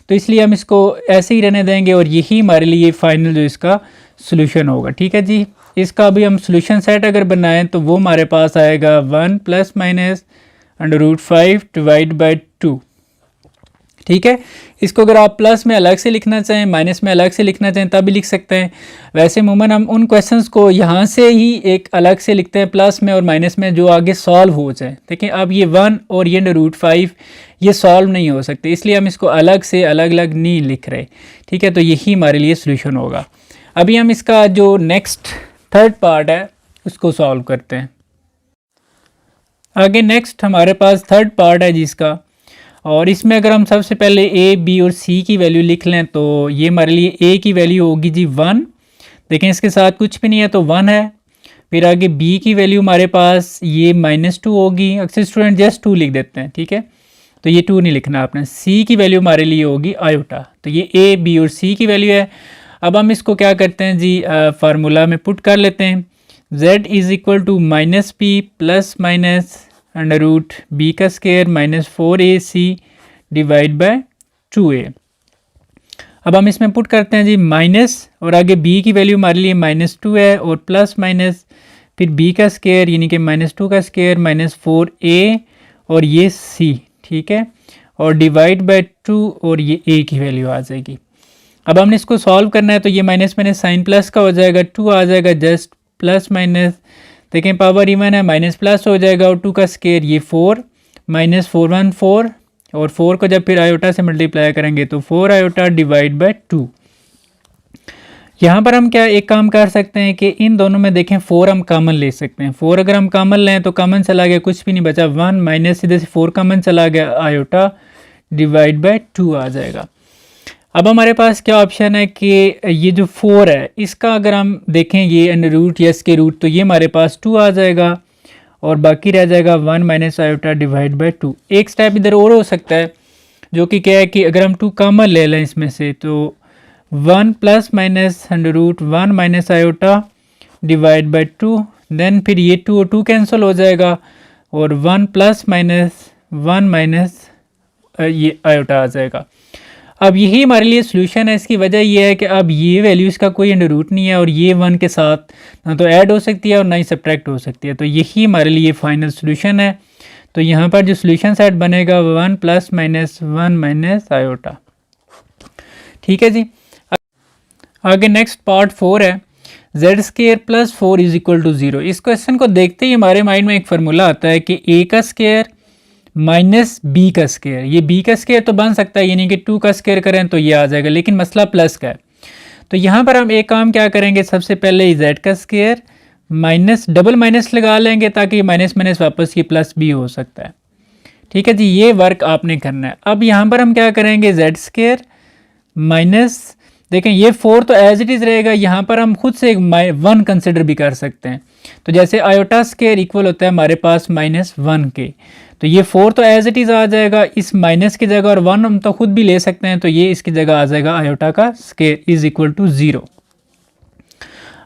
तो इसलिए हम इसको ऐसे ही रहने देंगे और यही हमारे लिए फाइनल जो इसका सोल्यूशन होगा। ठीक है जी, इसका भी हम सोल्यूशन सेट अगर बनाएं तो वो हमारे पास आएगा 1 ± √5 डिवाइड बाय 2। ठीक है, इसको अगर आप प्लस में अलग से लिखना चाहें, माइनस में अलग से लिखना चाहें तब भी लिख सकते हैं। वैसे अमूमन हम उन क्वेश्चंस को यहाँ से ही एक अलग से लिखते हैं प्लस में और माइनस में जो आगे सॉल्व हो जाए। देखिए अब ये 1 और ये √5 ये सॉल्व नहीं हो सकते, इसलिए हम इसको अलग से अलग अलग नहीं लिख रहे। ठीक है, तो यही हमारे लिए सोल्यूशन होगा। अभी हम इसका जो नेक्स्ट थर्ड पार्ट है उसको सॉल्व करते हैं। आगे नेक्स्ट हमारे पास थर्ड पार्ट है जिसका, और इसमें अगर हम सबसे पहले ए, बी और सी की वैल्यू लिख लें तो ये हमारे लिए ए की वैल्यू होगी जी 1। देखें इसके साथ कुछ भी नहीं है तो 1 है। फिर आगे बी की वैल्यू हमारे पास ये -2 होगी, अक्सर स्टूडेंट जस्ट 2 लिख देते हैं। ठीक है, तो ये 2 नहीं लिखना आपने। सी की वैल्यू हमारे लिए होगी आयोटा, तो ये ए, बी और सी की वैल्यू है। अब हम इसको क्या करते हैं जी, फार्मूला में पुट कर लेते हैं। z is equal to -p plus minus √b का square -4ac divide by 2a। अब हम इसमें पुट करते हैं जी माइनस और आगे b की वैल्यू हमारे लिए -2 है और प्लस माइनस फिर b का स्क्वायर यानी कि -2 का स्क्वायर -4a और ये c। ठीक है, और डिवाइड बाय 2 और ये a की वैल्यू आ जाएगी। अब हमने इसको सॉल्व करना है तो ये माइनस माइनस साइन प्लस का हो जाएगा, 2 आ जाएगा, जस्ट प्लस माइनस। देखें पावर इवन है, माइनस प्लस हो जाएगा और 2 का स्क्वायर ये 4 -4 1 4 और 4 को जब फिर आयोटा से मल्टीप्लाई करेंगे तो 4 आयोटा डिवाइड बाय 2। यहाँ पर हम क्या एक काम कर सकते हैं कि इन दोनों में देखें 4 हम कॉमन ले सकते हैं। 4 अगर हम कॉमन लें तो कॉमन चला गया, कुछ भी नहीं बचा, 1 माइनस सीधे से 4 कॉमन चला गया, आयोटा डिवाइड बाय 2 आ जाएगा। अब हमारे पास क्या ऑप्शन है कि ये जो 4 है इसका अगर हम देखें ये अंडर रूट या इसके रूट तो ये हमारे पास 2 आ जाएगा और बाकी रह जाएगा 1 माइनस आयोटा डिवाइड बाय 2। एक स्टेप इधर और हो सकता है जो कि क्या है कि अगर हम 2 कॉमन ले लें इसमें से तो 1 plus minus under root 1 minus iota divide by 2, then फिर ये 2 और 2 कैंसिल हो जाएगा और 1 प्लस माइनस 1 माइनस ये आयोटा आ जाएगा। अब यही हमारे लिए सोल्यूशन है। इसकी वजह ये है कि अब ये वैल्यू इसका कोई अंडर रूट नहीं है और ये 1 के साथ ना तो ऐड हो सकती है और ना ही सब्ट्रैक्ट हो सकती है, तो यही हमारे लिए फाइनल सोल्यूशन है। तो यहाँ पर जो सोल्यूशन सेट बनेगा 1 प्लस माइनस 1 माइनस आयोटा। ठीक है जी। आगे नेक्स्ट पार्ट 4 है z square plus 4 is equal to 0। इस क्वेश्चन को देखते ही हमारे माइंड में एक फार्मूला आता है कि ए का स्केयर माइनस बी का स्केयर। ये बी का स्केयर तो बन सकता है, यानी कि 2 का स्केयर करें तो ये आ जाएगा, लेकिन मसला प्लस का है। तो यहाँ पर हम एक काम क्या करेंगे, सबसे पहले जेड का स्केयर माइनस डबल माइनस लगा लेंगे ताकि माइनस माइनस वापस ये प्लस भी हो सकता है। ठीक है जी, ये वर्क आपने करना है। अब यहाँ पर हम क्या करेंगे, जेड स्केयर माइनस, देखें ये 4 तो एज इट इज़ रहेगा, यहाँ पर हम खुद से एक 1 कंसिडर भी कर सकते हैं। तो जैसे आयोटा स्केयर इक्वल होता है हमारे पास -1 के, तो ये 4 तो एज इट इज़ आ जाएगा इस माइनस की जगह, और 1 हम तो खुद भी ले सकते हैं, तो ये इसकी जगह आ जाएगा आयोटा का स्केयर इज इक्वल टू 0।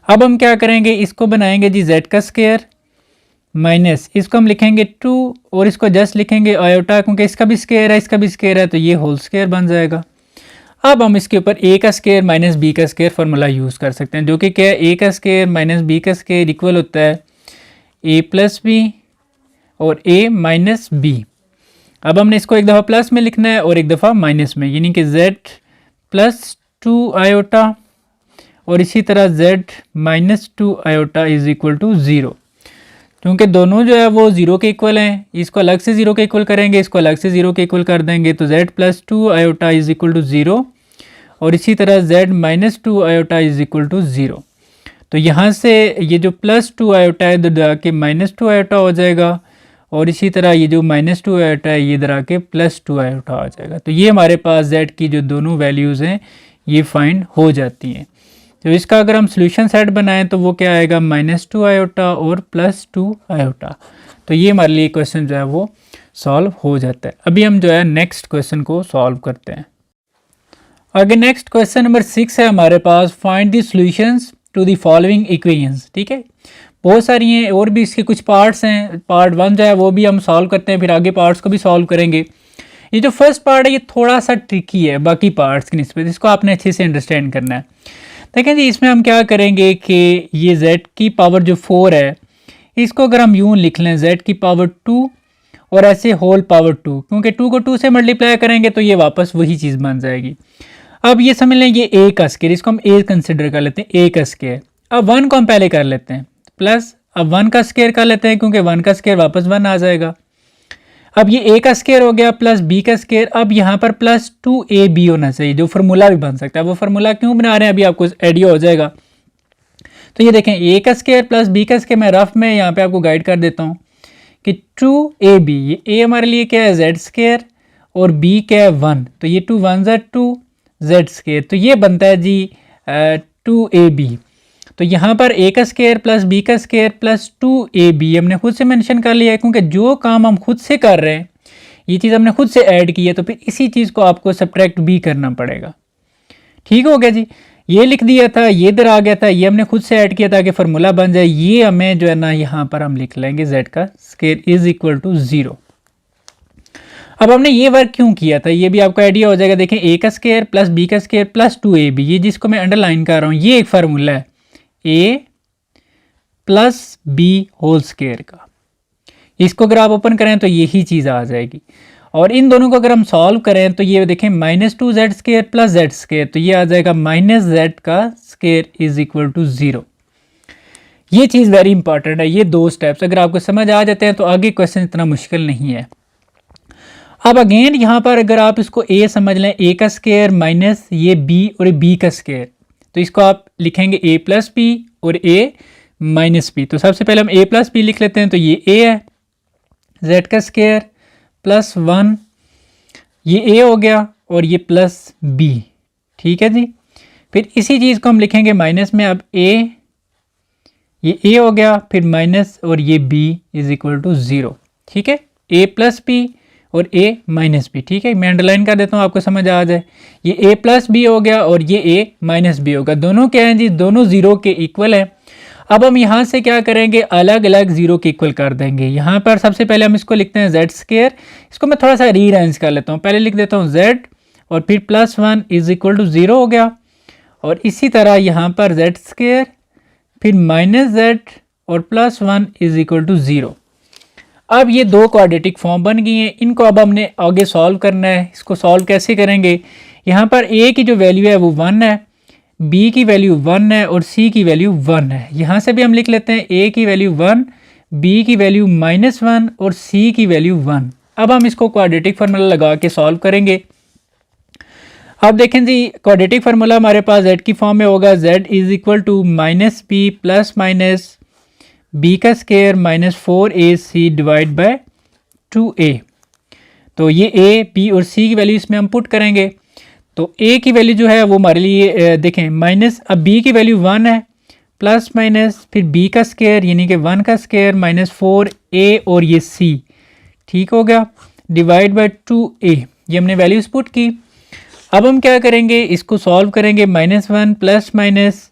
अब हम क्या करेंगे, इसको बनाएंगे जी जेड का स्केयर माइनस, इसको हम लिखेंगे 2 और इसको जस्ट लिखेंगे आयोटा, क्योंकि इसका भी स्केयर है इसका भी स्केयर है, तो ये होल स्केयर बन जाएगा। अब हम इसके ऊपर ए का स्केयर माइनस बी का स्केयर फार्मूला यूज़ कर सकते हैं, जो कि क्या है, ए का स्केयर माइनस बी का स्केयर इक्वल होता है ए प्लस बी और ए माइनस बी। अब हमने इसको एक दफ़ा प्लस में लिखना है और एक दफ़ा माइनस में, यानी कि z प्लस 2 आयोटा और इसी तरह z minus 2 iota is equal to 0। क्योंकि दोनों जो है वो 0 के इक्वल हैं, इसको अलग से 0 के इक्वल करेंगे, इसको अलग से 0 के इक्वल कर देंगे, तो z plus 2 iota is equal to 0 और इसी तरह z minus 2 iota is equal to 0। तो यहाँ से ये जो प्लस 2 आयोटा है इधर आके माइनस 2 आयोटा हो जाएगा, और इसी तरह ये जो -2 आयोटा है ये इधर आके +2 आयोटा आ जाएगा। तो ये हमारे पास z की जो दोनों वैल्यूज़ हैं ये फाइंड हो जाती हैं। तो इसका अगर हम सोल्यूशन सेट बनाएं तो वो क्या आएगा, -2 आयोटा और +2 आयोटा। तो ये हमारे लिए क्वेश्चन जो है वो सॉल्व हो जाता है। अभी हम जो है नेक्स्ट क्वेश्चन को सॉल्व करते हैं। आगे नेक्स्ट क्वेश्चन नंबर 6 है हमारे पास, find the solutions to the following equations. ठीक है, बहुत सारी हैं और भी इसके कुछ पार्ट्स हैं। पार्ट 1 जो है वो भी हम सॉल्व करते हैं, फिर आगे पार्ट्स को भी सॉल्व करेंगे। ये जो फर्स्ट पार्ट है ये थोड़ा सा ट्रिकी है बाकी पार्ट्स की निस्बत, इसको आपने अच्छे से अंडरस्टैंड करना है। देखें जी, इसमें हम क्या करेंगे कि ये z की पावर जो 4 है इसको अगर हम यूँ लिख लें z की पावर 2 और ऐसे होल पावर 2, क्योंकि 2 को 2 से मल्टीप्लाई करेंगे तो ये वापस वही चीज़ बन जाएगी। अब ये समझ लें ये a का स्केयर, इसको हम a कंसिडर कर लेते हैं, a का स्केयर। अब 1 को हम पहले कर लेते हैं प्लस, अब 1 का स्केयर कर लेते हैं क्योंकि 1 का स्केयर वापस 1 आ जाएगा। अब ये a का स्केयर हो गया प्लस b का स्केयर, अब यहाँ पर +2ab होना चाहिए, जो फार्मूला भी बन सकता है। वो फार्मूला क्यों बना रहे हैं अभी आपको आइडिया हो जाएगा। तो ये देखें a का स्केयर प्लस b का स्केयर, मैं रफ में यहाँ पे आपको गाइड कर देता हूँ कि 2ab, ये a हमारे लिए क्या है z स्केयर और b क्या है 1, तो ये 2 1 2 z स्केयर, तो ये बनता है जी 2ab। तो यहाँ पर a का स्केयर प्लस b का स्केयर प्लस 2ab हमने खुद से मेंशन कर लिया है, क्योंकि जो काम हम खुद से कर रहे हैं ये चीज़ हमने खुद से ऐड की है, तो फिर इसी चीज़ को आपको सब्ट्रैक्ट भी करना पड़ेगा। ठीक हो गया जी, ये लिख दिया था, ये इधर आ गया था, ये हमने खुद से ऐड किया था कि फार्मूला बन जाए। ये हमें जो है ना यहाँ पर हम लिख लेंगे z का स्केयर इज इक्वल टू 0। अब हमने ये वर्क क्यों किया था ये भी आपको आइडिया हो जाएगा। देखें a का स्केयर प्लस b का स्केयर प्लस 2ab, ये जिसको मैं अंडरलाइन कर रहा हूँ ये एक फार्मूला है a plus b whole square का। इसको अगर आप ओपन करें तो यही चीज़ आ जाएगी, और इन दोनों को अगर हम सॉल्व करें तो ये देखें -2z square plus z square, तो ये आ जाएगा -z का स्केयर इज इक्वल टू 0। ये चीज़ वेरी इंपॉर्टेंट है, ये 2 स्टेप्स अगर आपको समझ आ जाते हैं तो आगे क्वेश्चन इतना मुश्किल नहीं है। अब अगेन यहाँ पर अगर आप इसको a समझ लें, a का स्केयर माइनस ये b और b का स्केयर, तो इसको आप लिखेंगे a प्लस b और a माइनस b। तो सबसे पहले हम a प्लस b लिख लेते हैं, तो ये a है, z का स्केयर प्लस 1, ये a हो गया और ये प्लस b। ठीक है जी, फिर इसी चीज़ को हम लिखेंगे माइनस में, अब a, ये a हो गया फिर माइनस और ये b इज इक्वल टू 0। ठीक है, a प्लस b और a माइनस बी। ठीक है, मैं अंडरलाइन कर देता हूँ आपको समझ आ जाए। ये a प्लस बी हो गया और ये a माइनस बी होगा। दोनों क्या हैं जी, दोनों ज़ीरो के इक्वल हैं। अब हम यहाँ से क्या करेंगे, अलग अलग ज़ीरो के इक्वल कर देंगे। यहाँ पर सबसे पहले हम इसको लिखते हैं जेड स्केयर। इसको मैं थोड़ा सा रीअरेंज कर लेता हूँ। पहले लिख देता हूँ जेड और फिर प्लस 1 इज इक्वल टू 0 हो गया। और इसी तरह यहाँ पर जेड स्केयर फिर माइनस जेड और प्लस 1 इज इक्वल टू 0। अब ये दो क्वाड्रेटिक फॉर्म बन गई हैं। इनको अब हमने आगे सॉल्व करना है। इसको सॉल्व कैसे करेंगे, यहाँ पर a की जो वैल्यू है वो 1 है, b की वैल्यू 1 है और c की वैल्यू 1 है। यहाँ से भी हम लिख लेते हैं a की वैल्यू 1, b की वैल्यू -1 और c की वैल्यू 1। अब हम इसको क्वाड्रेटिक फार्मूला लगा के सॉल्व करेंगे। अब देखें जी, क्वाड्रेटिक फार्मूला हमारे पास z की फॉर्म में होगा, z is equal to minus b plus minus b का square minus 4ac divide by 2a। तो ये a, b और c की वैल्यू इसमें हम पुट करेंगे। तो a की वैल्यू जो है वो हमारे लिए देखें माइनस, अब b की वैल्यू 1 है, प्लस माइनस फिर b का स्केयर यानी कि 1 का स्केयर माइनस 4a और ये c, ठीक हो गया, डिवाइड बाय 2a। ये हमने वैल्यूज पुट की। अब हम क्या करेंगे, इसको सॉल्व करेंगे। -1 प्लस माइनस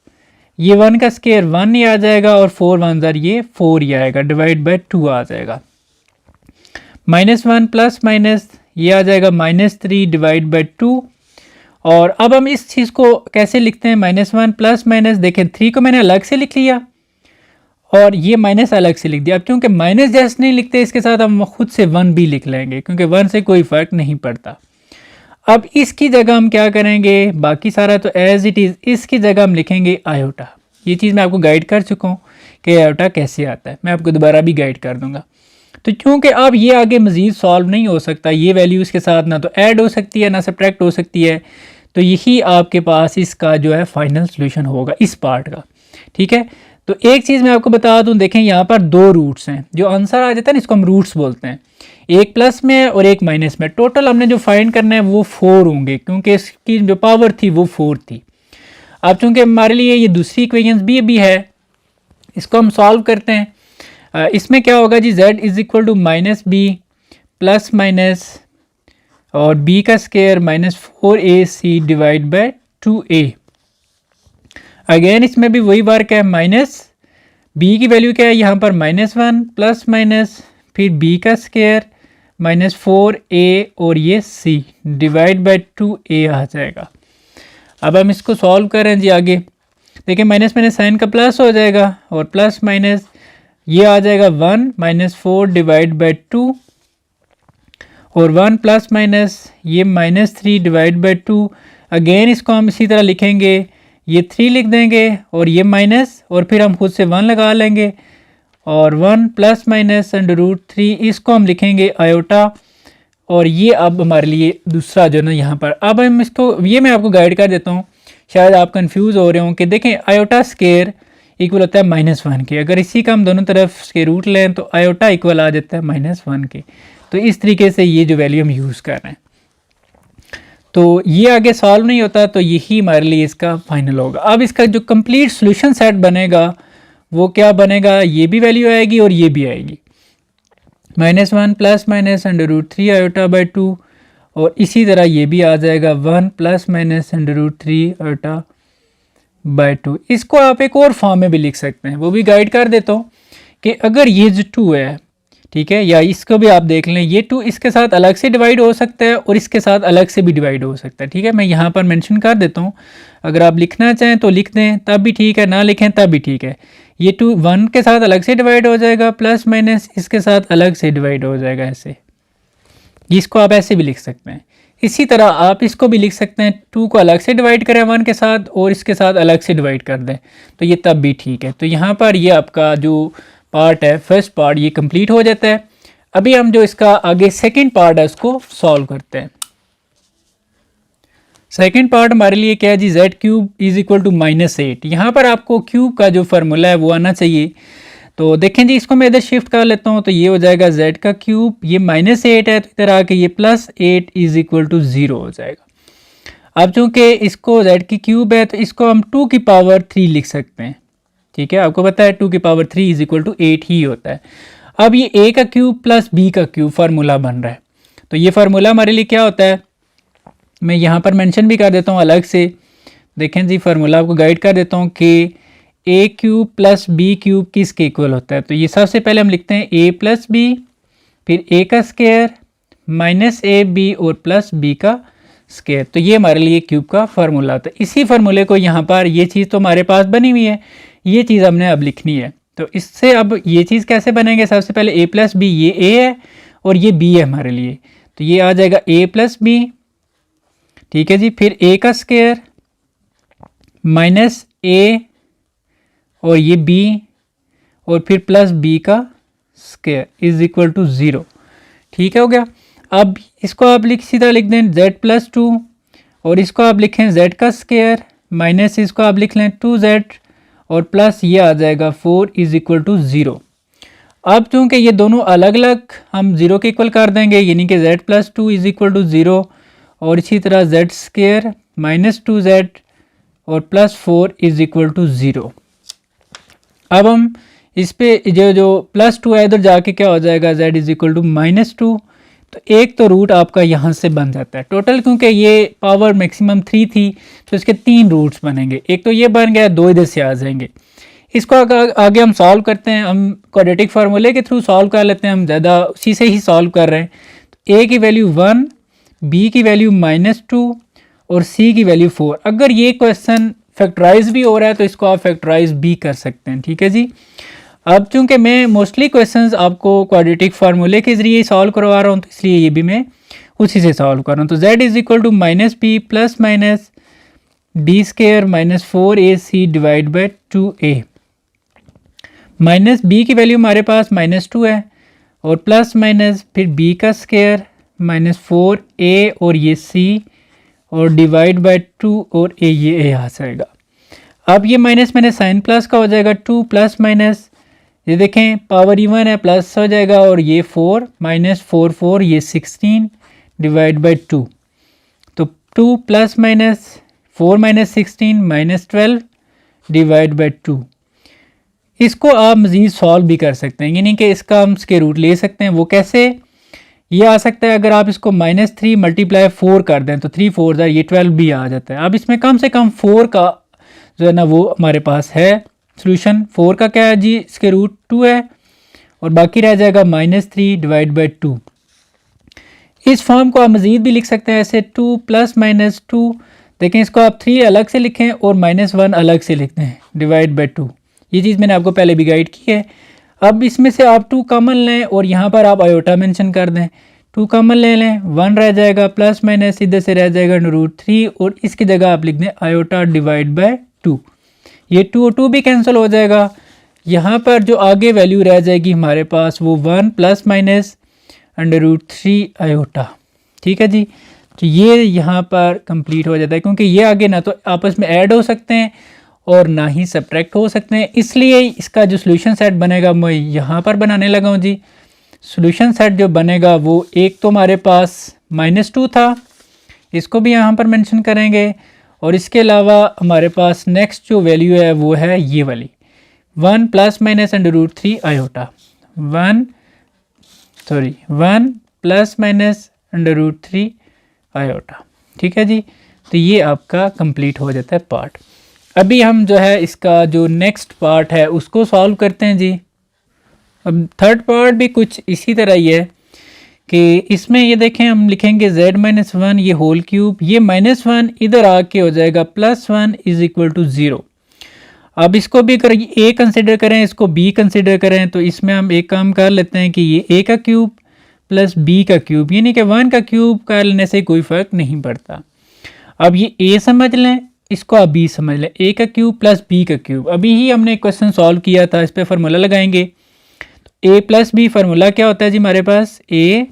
ये 1 का स्केयर 1 ही आ जाएगा और 4 1 ज़र ये 4 ही आएगा, डिवाइड बाय 2 आ जाएगा। -1 प्लस माइनस ये आ जाएगा -3 डिवाइड बाय 2। और अब हम इस चीज़ को कैसे लिखते हैं, -1 प्लस माइनस, देखें 3 को मैंने अलग से लिख लिया और ये माइनस अलग से लिख दिया। अब क्योंकि माइनस जैसे नहीं लिखते, इसके साथ हम खुद से 1 भी लिख लेंगे क्योंकि 1 से कोई फ़र्क नहीं पड़ता। अब इसकी जगह हम क्या करेंगे, बाकी सारा तो एज इट इज़, इसकी जगह हम लिखेंगे आयोटा। ये चीज़ मैं आपको गाइड कर चुका हूँ कि आयोटा कैसे आता है, मैं आपको दोबारा भी गाइड कर दूंगा। तो क्योंकि अब ये आगे मज़ीद सॉल्व नहीं हो सकता, ये वैल्यू इसके साथ ना तो ऐड हो सकती है ना सब्ट्रैक्ट हो सकती है, तो यही आपके पास इसका जो है फाइनल सोल्यूशन होगा इस पार्ट का। ठीक है, तो एक चीज़ मैं आपको बता दूं, देखें यहाँ पर दो रूट्स हैं, जो आंसर आ जाता है ना इसको हम रूट्स बोलते हैं, एक प्लस में है और एक माइनस में। टोटल हमने जो फाइंड करना है वो 4 होंगे क्योंकि इसकी जो पावर थी वो 4 थी। अब चूंकि हमारे लिए ये दूसरी इक्वेशन भी है, इसको हम सॉल्व करते हैं। इसमें क्या होगा जी, z is equal to minus b plus minus और b का square -4ac divide by 2a। Again इसमें भी वही वर्क है, माइनस b की वैल्यू क्या है यहाँ पर -1 प्लस माइनस फिर b का स्केयर -4a और ये c डिवाइड बाय 2a आ जाएगा। अब हम इसको सॉल्व करें जी आगे, देखिए माइनस माइनस साइन का प्लस हो जाएगा और प्लस माइनस ये आ जाएगा 1 -4 डिवाइड बाय 2 और 1 प्लस माइनस ये -3 डिवाइड बाय 2। अगेन इसको हम इसी तरह लिखेंगे, ये 3 लिख देंगे और ये माइनस और फिर हम खुद से 1 लगा लेंगे और 1 प्लस माइनस √3 इसको हम लिखेंगे आयोटा। और ये अब हमारे लिए दूसरा जो ना यहाँ पर, अब हम इसको, ये मैं आपको गाइड कर देता हूँ, शायद आप कंफ्यूज हो रहे हो कि देखें आयोटा स्केयर इक्वल होता है -1 के। अगर इसी का हम दोनों तरफ स्केयर रूट लें तो आयोटा इक्वल आ जाता है -1 के। तो इस तरीके से ये जो वैल्यू हम यूज़ कर रहे हैं, तो ये आगे सॉल्व नहीं होता, तो यही हमारे लिए इसका फाइनल होगा। अब इसका जो कंप्लीट सोल्यूशन सेट बनेगा वो क्या बनेगा, ये भी वैल्यू आएगी और ये भी आएगी, -1 प्लस माइनस √3 आयोटा बाय 2 और इसी तरह ये भी आ जाएगा 1 प्लस माइनस √3 आयोटा बाय 2। इसको आप एक और फॉर्म में भी लिख सकते हैं, वो भी गाइड कर देता हूँ कि अगर ये जो 2 है, ठीक है, या इसको भी आप देख लें, ये 2 इसके साथ अलग से डिवाइड हो सकता है और इसके साथ अलग से भी डिवाइड हो सकता है। ठीक है, मैं यहाँ पर मेंशन कर देता हूँ, अगर आप लिखना चाहें तो लिख दें तब भी ठीक है, ना लिखें तब भी ठीक है। ये 2 1 के साथ अलग से डिवाइड हो जाएगा, प्लस माइनस इसके साथ अलग से डिवाइड हो जाएगा, ऐसे। इसको आप ऐसे भी लिख सकते हैं। इसी तरह आप इसको भी लिख सकते हैं, 2 को अलग से डिवाइड करें 1 के साथ और इसके साथ अलग से डिवाइड कर दें, तो ये तब भी ठीक है। तो यहाँ पर ये आपका जो पार्ट है, फर्स्ट पार्ट, ये कंप्लीट हो जाता है। अभी हम जो इसका आगे सेकंड पार्ट है उसको सॉल्व करते हैं। सेकंड पार्ट हमारे लिए क्या है जी, z cube is equal to -8। यहाँ पर आपको क्यूब का जो फार्मूला है वो आना चाहिए। तो देखें जी, इसको मैं इधर शिफ्ट कर लेता हूँ, तो ये हो जाएगा z का क्यूब, ये -8 है तो इधर आके ये +8 इज इक्वल टू 0 हो जाएगा। अब चूंकि इसको z की क्यूब है तो इसको हम 2 की पावर 3 लिख सकते हैं। ठीक है, आपको पता है 2 की पावर 3 इज इक्वल टू 8 ही होता है। अब ये a का क्यूब प्लस b का क्यूब फार्मूला बन रहा है, तो ये फार्मूला हमारे लिए क्या होता है, मैं यहाँ पर मेंशन भी कर देता हूँ अलग से। देखें जी, फार्मूला आपको गाइड कर देता हूँ कि ए क्यूब प्लस बी क्यूब किसके इक्वल होता है। तो ये सबसे पहले हम लिखते हैं ए प्लस बी, फिर ए का स्क्वायर माइनस ए बी और प्लस बी का स्क्वायर। तो ये हमारे लिए क्यूब का फार्मूला होता है। इसी फार्मूले को यहाँ पर ये चीज़ तो हमारे पास बनी हुई है, ये चीज़ हमने अब लिखनी है। तो इससे अब ये चीज़ कैसे बनेंगे, सबसे पहले ए प्लस बी, ये ए है और ये बी है हमारे लिए, तो ये आ जाएगा ए प्लस बी, ठीक है जी। फिर ए का स्क्वायर माइनस ए और ये बी और फिर प्लस बी का स्क्वायर इज इक्वल टू 0, ठीक है, हो गया। अब इसको आप सीधा लिख दें z प्लस 2 और इसको आप लिखें z का स्क्वायर माइनस इसको आप लिख लें 2z और प्लस ये आ जाएगा 4 इज इक्वल टू 0। अब चूँकि ये दोनों अलग अलग हम 0 के इक्वल कर देंगे, यानी कि z plus 2 is equal to 0 और इसी तरह z स्क्वायर माइनस 2z और प्लस 4 इज इक्वल टू 0। अब हम इस पे जो प्लस 2 है इधर जाके क्या हो जाएगा, z is equal to minus 2। तो एक तो रूट आपका यहाँ से बन जाता है टोटल, क्योंकि ये पावर मैक्सिमम 3 थी तो इसके 3 रूट्स बनेंगे। एक तो ये बन गया, 2 इधर से आ जाएंगे। इसको आगे हम सॉल्व करते हैं, हम क्वाड्रेटिक फार्मूले के थ्रू सॉल्व कर लेते हैं, हम ज़्यादा उसी से ही सॉल्व कर रहे हैं। तो ए की वैल्यू 1, बी की वैल्यू -2 और सी की वैल्यू 4। अगर ये क्वेश्चन फैक्टराइज भी हो रहा है तो इसको आप फैक्टराइज भी कर सकते हैं, ठीक है जी। अब चूंकि मैं मोस्टली क्वेश्चंस आपको क्वाड्रेटिक फार्मूले के ज़रिए सॉल्व करवा रहा हूँ, तो इसलिए ये भी मैं उसी से सॉल्व कर रहा हूँ। तो z is equal to minus b plus minus b square minus 4ac divide by 2a। Minus b की वैल्यू हमारे पास -2 है और प्लस माइनस फिर b का स्क्वायर माइनस 4a और ये c और डिवाइड बाई 2 और a, ये a आ जाएगा। अब ये माइनस मैंने साइन प्लस का हो जाएगा 2 प्लस माइनस, ये देखें पावर इवन है, प्लस हो जाएगा और ये 4 माइनस 4 ये 16 डिवाइड बाई 2। तो 2 plus minus 4 minus 16 minus 12 divide by 2। इसको आप मज़ीद सॉल्व भी कर सकते हैं, यानी कि इसका हम स्क्वायर रूट ले सकते हैं। वो कैसे, ये आ सकता है अगर आप इसको -3 मल्टीप्लाई 4 कर दें तो 3 4 ये 12 भी आ जाता है। अब इसमें कम से कम 4 का जो है ना वो हमारे पास है सोल्यूशन। 4 का क्या है जी, इसके रूट 2 है और बाकी रह जाएगा -3 डिवाइड बाई 2। इस फॉर्म को आप मज़ीद भी लिख सकते हैं ऐसे 2 प्लस माइनस 2। देखें इसको आप 3 अलग से लिखें और -1 अलग से लिखते हैं डिवाइड बाई 2। ये चीज़ मैंने आपको पहले भी गाइड की है। अब इसमें से आप 2 कॉमन लें और यहाँ पर आप आयोटा मेंशन कर दें। 2 कॉमन ले लें, 1 रह जाएगा प्लस माइनस इधर से रह जाएगा √3 और इसकी जगह आप लिख दें आयोटा डिवाइड बाई 2। ये 2 और 2 भी कैंसिल हो जाएगा। यहाँ पर जो आगे वैल्यू रह जाएगी हमारे पास वो 1 प्लस माइनस √3 आयोटा, ठीक है जी। तो ये यहाँ पर कंप्लीट हो जाता है, क्योंकि ये आगे ना तो आपस में ऐड हो सकते हैं और ना ही सब्ट्रैक्ट हो सकते हैं, इसलिए इसका जो सोल्यूशन सेट बनेगा मैं यहाँ पर बनाने लगा हूँ जी। सोल्यूशन सेट जो बनेगा वो एक तो हमारे पास -2 था, इसको भी यहाँ पर मेंशन करेंगे और इसके अलावा हमारे पास नेक्स्ट जो वैल्यू है वो है ये वाली 1 plus minus √3 iota. 1 plus minus √3 iota, ठीक है जी। तो ये आपका कंप्लीट हो जाता है पार्ट। अभी हम जो है इसका जो नेक्स्ट पार्ट है उसको सॉल्व करते हैं जी। अब थर्ड पार्ट भी कुछ इसी तरह ही है कि इसमें ये देखें हम लिखेंगे z-1 ये होल क्यूब, ये -1 इधर आके हो जाएगा +1 इज इक्वल टू 0। अब इसको भी अगर a कंसिडर करें इसको b कंसिडर करें तो इसमें हम एक काम कर लेते हैं कि ये a का क्यूब प्लस b का क्यूब, यानी कि 1 का क्यूब कर लेने से कोई फ़र्क नहीं पड़ता। अब ये a समझ लें, इसको आप b समझ लें, a का क्यूब प्लस b का क्यूब। अभी ही हमने एक क्वेश्चन सॉल्व किया था, इस पर फार्मूला लगाएंगे। तो a प्लस b फार्मूला क्या होता है जी हमारे पास, a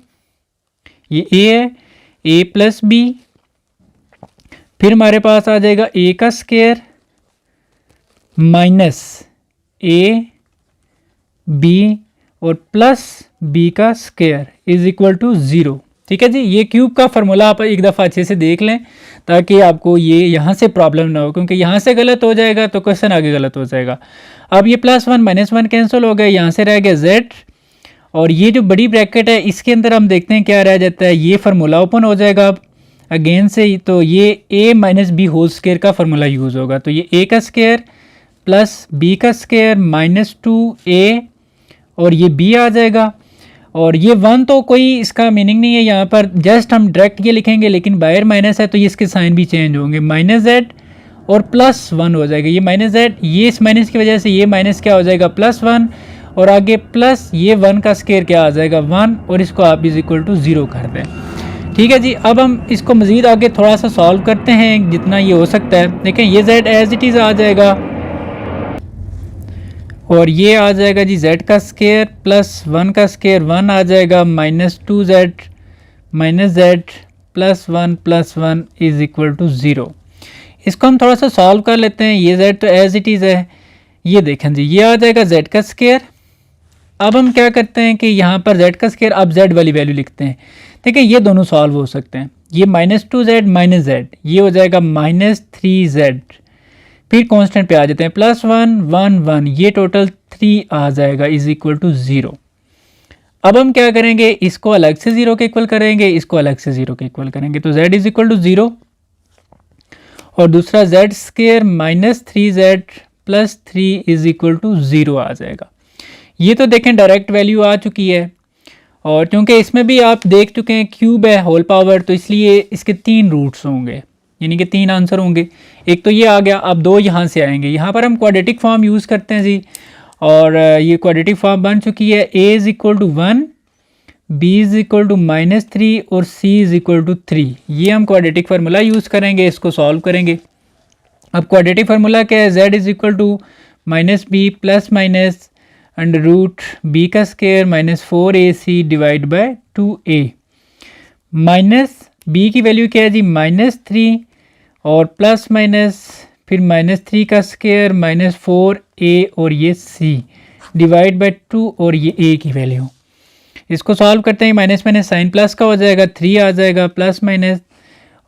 ये a है, a प्लस b, फिर हमारे पास आ जाएगा a का स्क्वायर माइनस a b और प्लस b का स्क्वायर इज इक्वल टू 0, ठीक है जी। ये क्यूब का फार्मूला आप एक दफ़ा अच्छे से देख लें ताकि आपको ये यहाँ से प्रॉब्लम ना हो, क्योंकि यहाँ से गलत हो जाएगा तो क्वेश्चन आगे गलत हो जाएगा। अब ये +1 -1 कैंसिल हो गया, यहाँ से रह गया z और ये जो बड़ी ब्रैकेट है इसके अंदर हम देखते हैं क्या रह जाता है, ये फार्मूला ओपन हो जाएगा अब अगेन से ही, तो ये a minus b whole square का फार्मूला यूज़ होगा। तो ये a का स्क्वायर प्लस b का स्क्वायर माइनस 2a और ये b आ जाएगा। और ये 1 तो कोई इसका मीनिंग नहीं है यहाँ पर, जस्ट हम डायरेक्ट ये लिखेंगे, लेकिन बाहर माइनस है तो ये इसके साइन भी चेंज होंगे, माइनस जेड और प्लस 1 हो जाएगा। ये माइनस जेड, ये इस माइनस की वजह से ये माइनस क्या हो जाएगा प्लस 1 और आगे प्लस ये 1 का स्क्वायर क्या आ जाएगा 1 और इसको आप इज इक्वल टू 0 कर दें। ठीक है जी, अब हम इसको मज़ीद आगे थोड़ा सा सॉल्व करते हैं जितना ये हो सकता है। देखें ये z एज इट इज़ आ जाएगा और ये आ जाएगा जी z का स्क्वायर प्लस 1 का स्क्वायर 1 आ जाएगा minus 2z minus z plus 1 is equal to 0। इसको हम थोड़ा सा सॉल्व कर लेते हैं। ये z तो एज इट इज़ है, ये देखें जी ये आ जाएगा z का स्क्वायर। अब हम क्या करते हैं कि यहाँ पर z का स्क्वायर अब z वाली वैल्यू लिखते हैं। देखिए ये दोनों सॉल्व हो सकते हैं, ये माइनस 2z माइनस z ये हो जाएगा माइनस 3z, फिर कांस्टेंट पे आ जाते हैं प्लस 1 1 1 ये टोटल 3 आ जाएगा इज इक्वल टू 0। अब हम क्या करेंगे, इसको अलग से 0 के इक्वल करेंगे, इसको अलग से 0 के इक्वल करेंगे, तो z इज इक्वल टू 0 और दूसरा z square minus 3z plus 3 is equal to 0 आ जाएगा। ये तो देखें डायरेक्ट वैल्यू आ चुकी है और क्योंकि इसमें भी आप देख चुके हैं क्यूब है होल पावर, तो इसलिए इसके 3 रूट्स होंगे, यानी कि 3 आंसर होंगे। एक तो ये आ गया, अब 2 यहाँ से आएंगे। यहाँ पर हम क्वाड्रेटिक फॉर्म यूज़ करते हैं जी, और ये क्वाड्रेटिक फॉर्म बन चुकी है। a is equal to 1, b is equal to minus 3 और c इज़ इक्वल टू 3। ये हम क्वाड्रेटिक फार्मूला यूज़ करेंगे, इसको सॉल्व करेंगे। अब क्वाड्रेटिक फार्मूला क्या है, z is equal to minus b plus minus under root b का square minus 4ac divide by 2a। Minus b की वैल्यू क्या है जी माइनस 3 और प्लस माइनस फिर माइनस 3 का स्क्वायर माइनस 4a और ये c डिवाइड बाय 2 और ये a की वैल्यू। इसको सॉल्व करते हैं, माइनस माइनस साइन प्लस का हो जाएगा, 3 आ जाएगा प्लस माइनस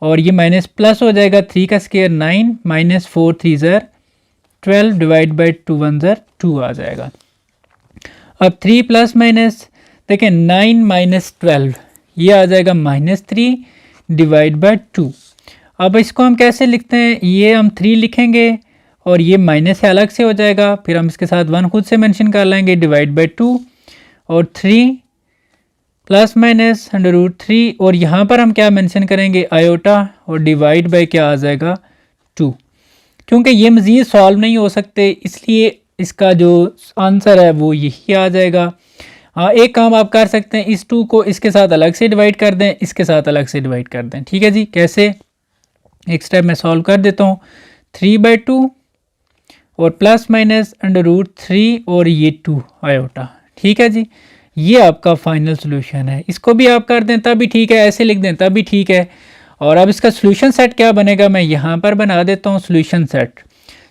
और ये माइनस प्लस हो जाएगा, 3 का स्क्वायर 9 माइनस 4 3 ज़र 12 डिवाइड बाई 2 1 ज़र 2 आ जाएगा। अब 3 प्लस माइनस देखें 9 माइनस 12 ये आ जाएगा माइनस 3 डिवाइड बाई 2। अब इसको हम कैसे लिखते हैं, ये हम 3 लिखेंगे और ये माइनस से अलग से हो जाएगा, फिर हम इसके साथ 1 खुद से मेंशन कर लेंगे डिवाइड बाई 2 और 3 प्लस माइनस अंडर रूट 3 और यहाँ पर हम क्या मेंशन करेंगे आयोटा और डिवाइड बाई क्या आ जाएगा 2। क्योंकि ये मज़ीद सॉल्व नहीं हो सकते इसलिए इसका जो आंसर है वो यही आ जाएगा। हाँ एक काम आप कर सकते हैं, इस 2 को इसके साथ अलग से डिवाइड कर दें, इसके साथ अलग से डिवाइड कर दें। ठीक है जी, कैसे, एक स्टेप में सॉल्व कर देता हूँ। 3/2 और प्लस माइनस अंडर रूट 3 और ये 2 आयोटा। ठीक है जी, ये आपका फाइनल सोल्यूशन है। इसको भी आप कर दें तब भी ठीक है, ऐसे लिख दें तब भी ठीक है। और अब इसका सोल्यूशन सेट क्या बनेगा, मैं यहाँ पर बना देता हूँ सोल्यूशन सेट।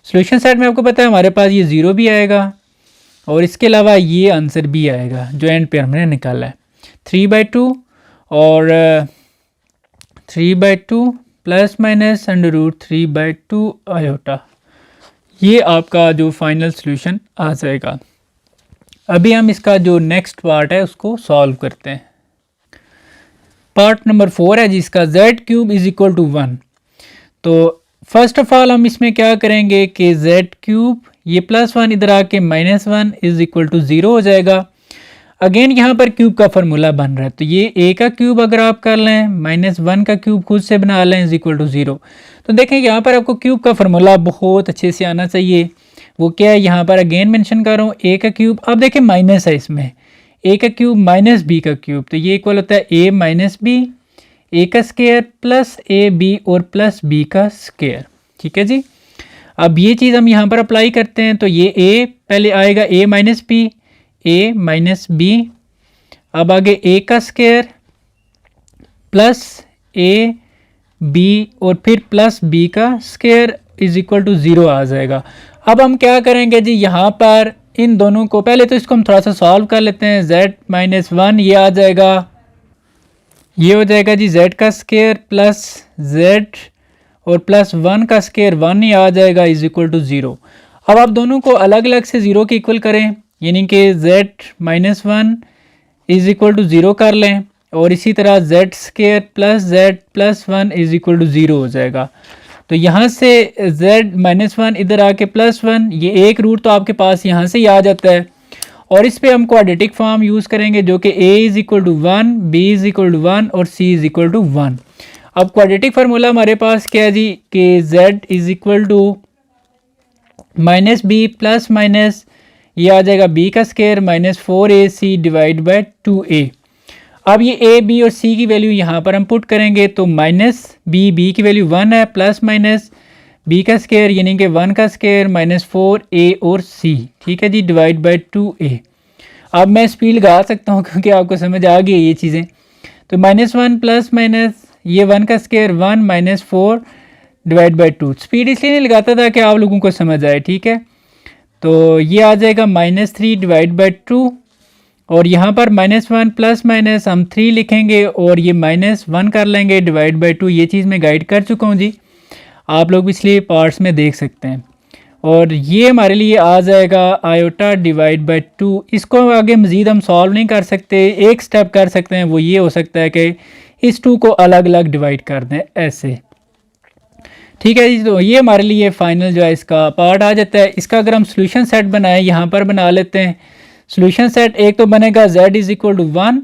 सोल्यूशन सेट में आपको पता है हमारे पास ये 0 भी आएगा और इसके अलावा ये आंसर भी आएगा जो एंड पे हमने निकाला है 3/2 और 3/2 plus minus under root 3/2 iota. ये आपका जो फाइनल सोल्यूशन आ जाएगा। अभी हम इसका जो नेक्स्ट पार्ट है उसको सॉल्व करते हैं। पार्ट नंबर 4 है जिसका z³ इज इक्वल टू 1। तो फर्स्ट ऑफ ऑल हम इसमें क्या करेंगे कि z³ ये +1 इधर आके -1 इज इक्वल टू 0 हो जाएगा। अगेन यहाँ पर क्यूब का फार्मूला बन रहा है, तो ये a का क्यूब अगर आप कर लें -1 का क्यूब खुद से बना लें इज इक्वल टू 0। तो देखें यहाँ पर आपको क्यूब का फार्मूला बहुत अच्छे से आना चाहिए। वो क्या है, यहाँ पर अगेन मेंशन कर रहा हूँ a का क्यूब। अब देखें माइनस है इसमें, a का क्यूब माइनस b का क्यूब, तो ये इक्वल होता है a माइनस b, a का स्क्वायर प्लस ab और प्लस b का स्क्वायर। ठीक है जी, अब ये चीज़ हम यहाँ पर अप्लाई करते हैं, तो ये a पहले आएगा a minus b, a minus b, अब आगे a का स्क्वायर प्लस a b और फिर प्लस b का स्क्वायर इज इक्वल टू 0 आ जाएगा। अब हम क्या करेंगे जी, यहाँ पर इन दोनों को पहले तो इसको हम थोड़ा सा सॉल्व कर लेते हैं। z-1 ये आ जाएगा, ये हो जाएगा जी z का स्क्वायर प्लस z और प्लस 1 का स्क्वायर 1 ही आ जाएगा इज इक्वल टू 0। अब आप दोनों को अलग अलग से 0 के इक्वल करें, यानी कि z-1 इज़ इक्वल टू 0 कर लें और इसी तरह z square plus z plus 1 is equal to 0 हो जाएगा। तो यहाँ से z -1 इधर आके +1, ये एक रूट तो आपके पास यहाँ से ही आ जाता है और इस पे हम क्वाड्रेटिक फॉर्म यूज़ करेंगे जो कि a is equal to 1, b is equal to 1 और c इज़ इक्वल टू 1। अब क्वाड्रेटिक फार्मूला हमारे पास क्या है जी कि z is equal to -b plus minus ये आ जाएगा b का square -4ac divide by 2a। अब ये a b और c की वैल्यू यहाँ पर हम पुट करेंगे तो -b की वैल्यू 1 है प्लस माइनस b का स्केयर यानी कि 1 का स्केयर -4a और c, ठीक है जी, डिवाइड बाई 2a। अब मैं स्पीड लगा सकता हूँ क्योंकि आपको समझ आ गई ये चीज़ें। तो -1 प्लस माइनस ये 1 का स्केयर 1 -4 डिवाइड बाई 2। स्पीड इसलिए नहीं लगाता था कि आप लोगों को समझ आए, ठीक है। तो ये आ जाएगा -3 डिवाइड बाई 2 और यहाँ पर -1 प्लस माइनस हम 3 लिखेंगे और ये -1 कर लेंगे डिवाइड बाई 2। ये चीज़ मैं गाइड कर चुका हूँ जी, आप लोग पिछले पार्ट्स में देख सकते हैं। और ये हमारे लिए आ जाएगा आयोटा डिवाइड बाई 2। इसको आगे मज़ीद हम सॉल्व नहीं कर सकते, एक स्टेप कर सकते हैं, वो ये हो सकता है कि इस 2 को अलग अलग डिवाइड कर दें ऐसे, ठीक है जी। तो ये हमारे लिए फाइनल जो है इसका पार्ट आ जाता है। इसका अगर हम सोल्यूशन सेट बनाएं यहाँ पर बना लेते हैं। सोल्यूशन सेट एक तो बनेगा z इज़ इक्वल टू 1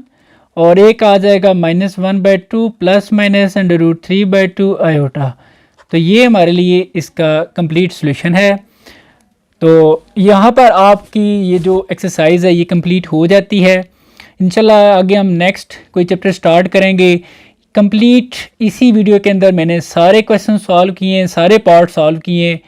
और एक आ जाएगा -1/2 प्लस माइनस √3/2 आयोटा। तो ये हमारे लिए इसका कंप्लीट सोल्यूशन है। तो यहाँ पर आपकी ये जो एक्सरसाइज है ये कंप्लीट हो जाती है। इंशाल्लाह आगे हम नेक्स्ट कोई चैप्टर स्टार्ट करेंगे। कंप्लीट इसी वीडियो के अंदर मैंने सारे क्वेश्चन सॉल्व किए हैं, सारे पार्ट सॉल्व किए।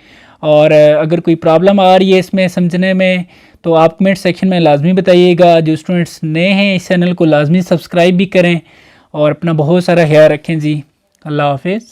और अगर कोई प्रॉब्लम आ रही है इसमें समझने में तो आप कमेंट सेक्शन में लाजमी बताइएगा। जो स्टूडेंट्स नए हैं इस चैनल को लाजमी सब्सक्राइब भी करें और अपना बहुत सारा ख्याल रखें जी। अल्लाह हाफिज़।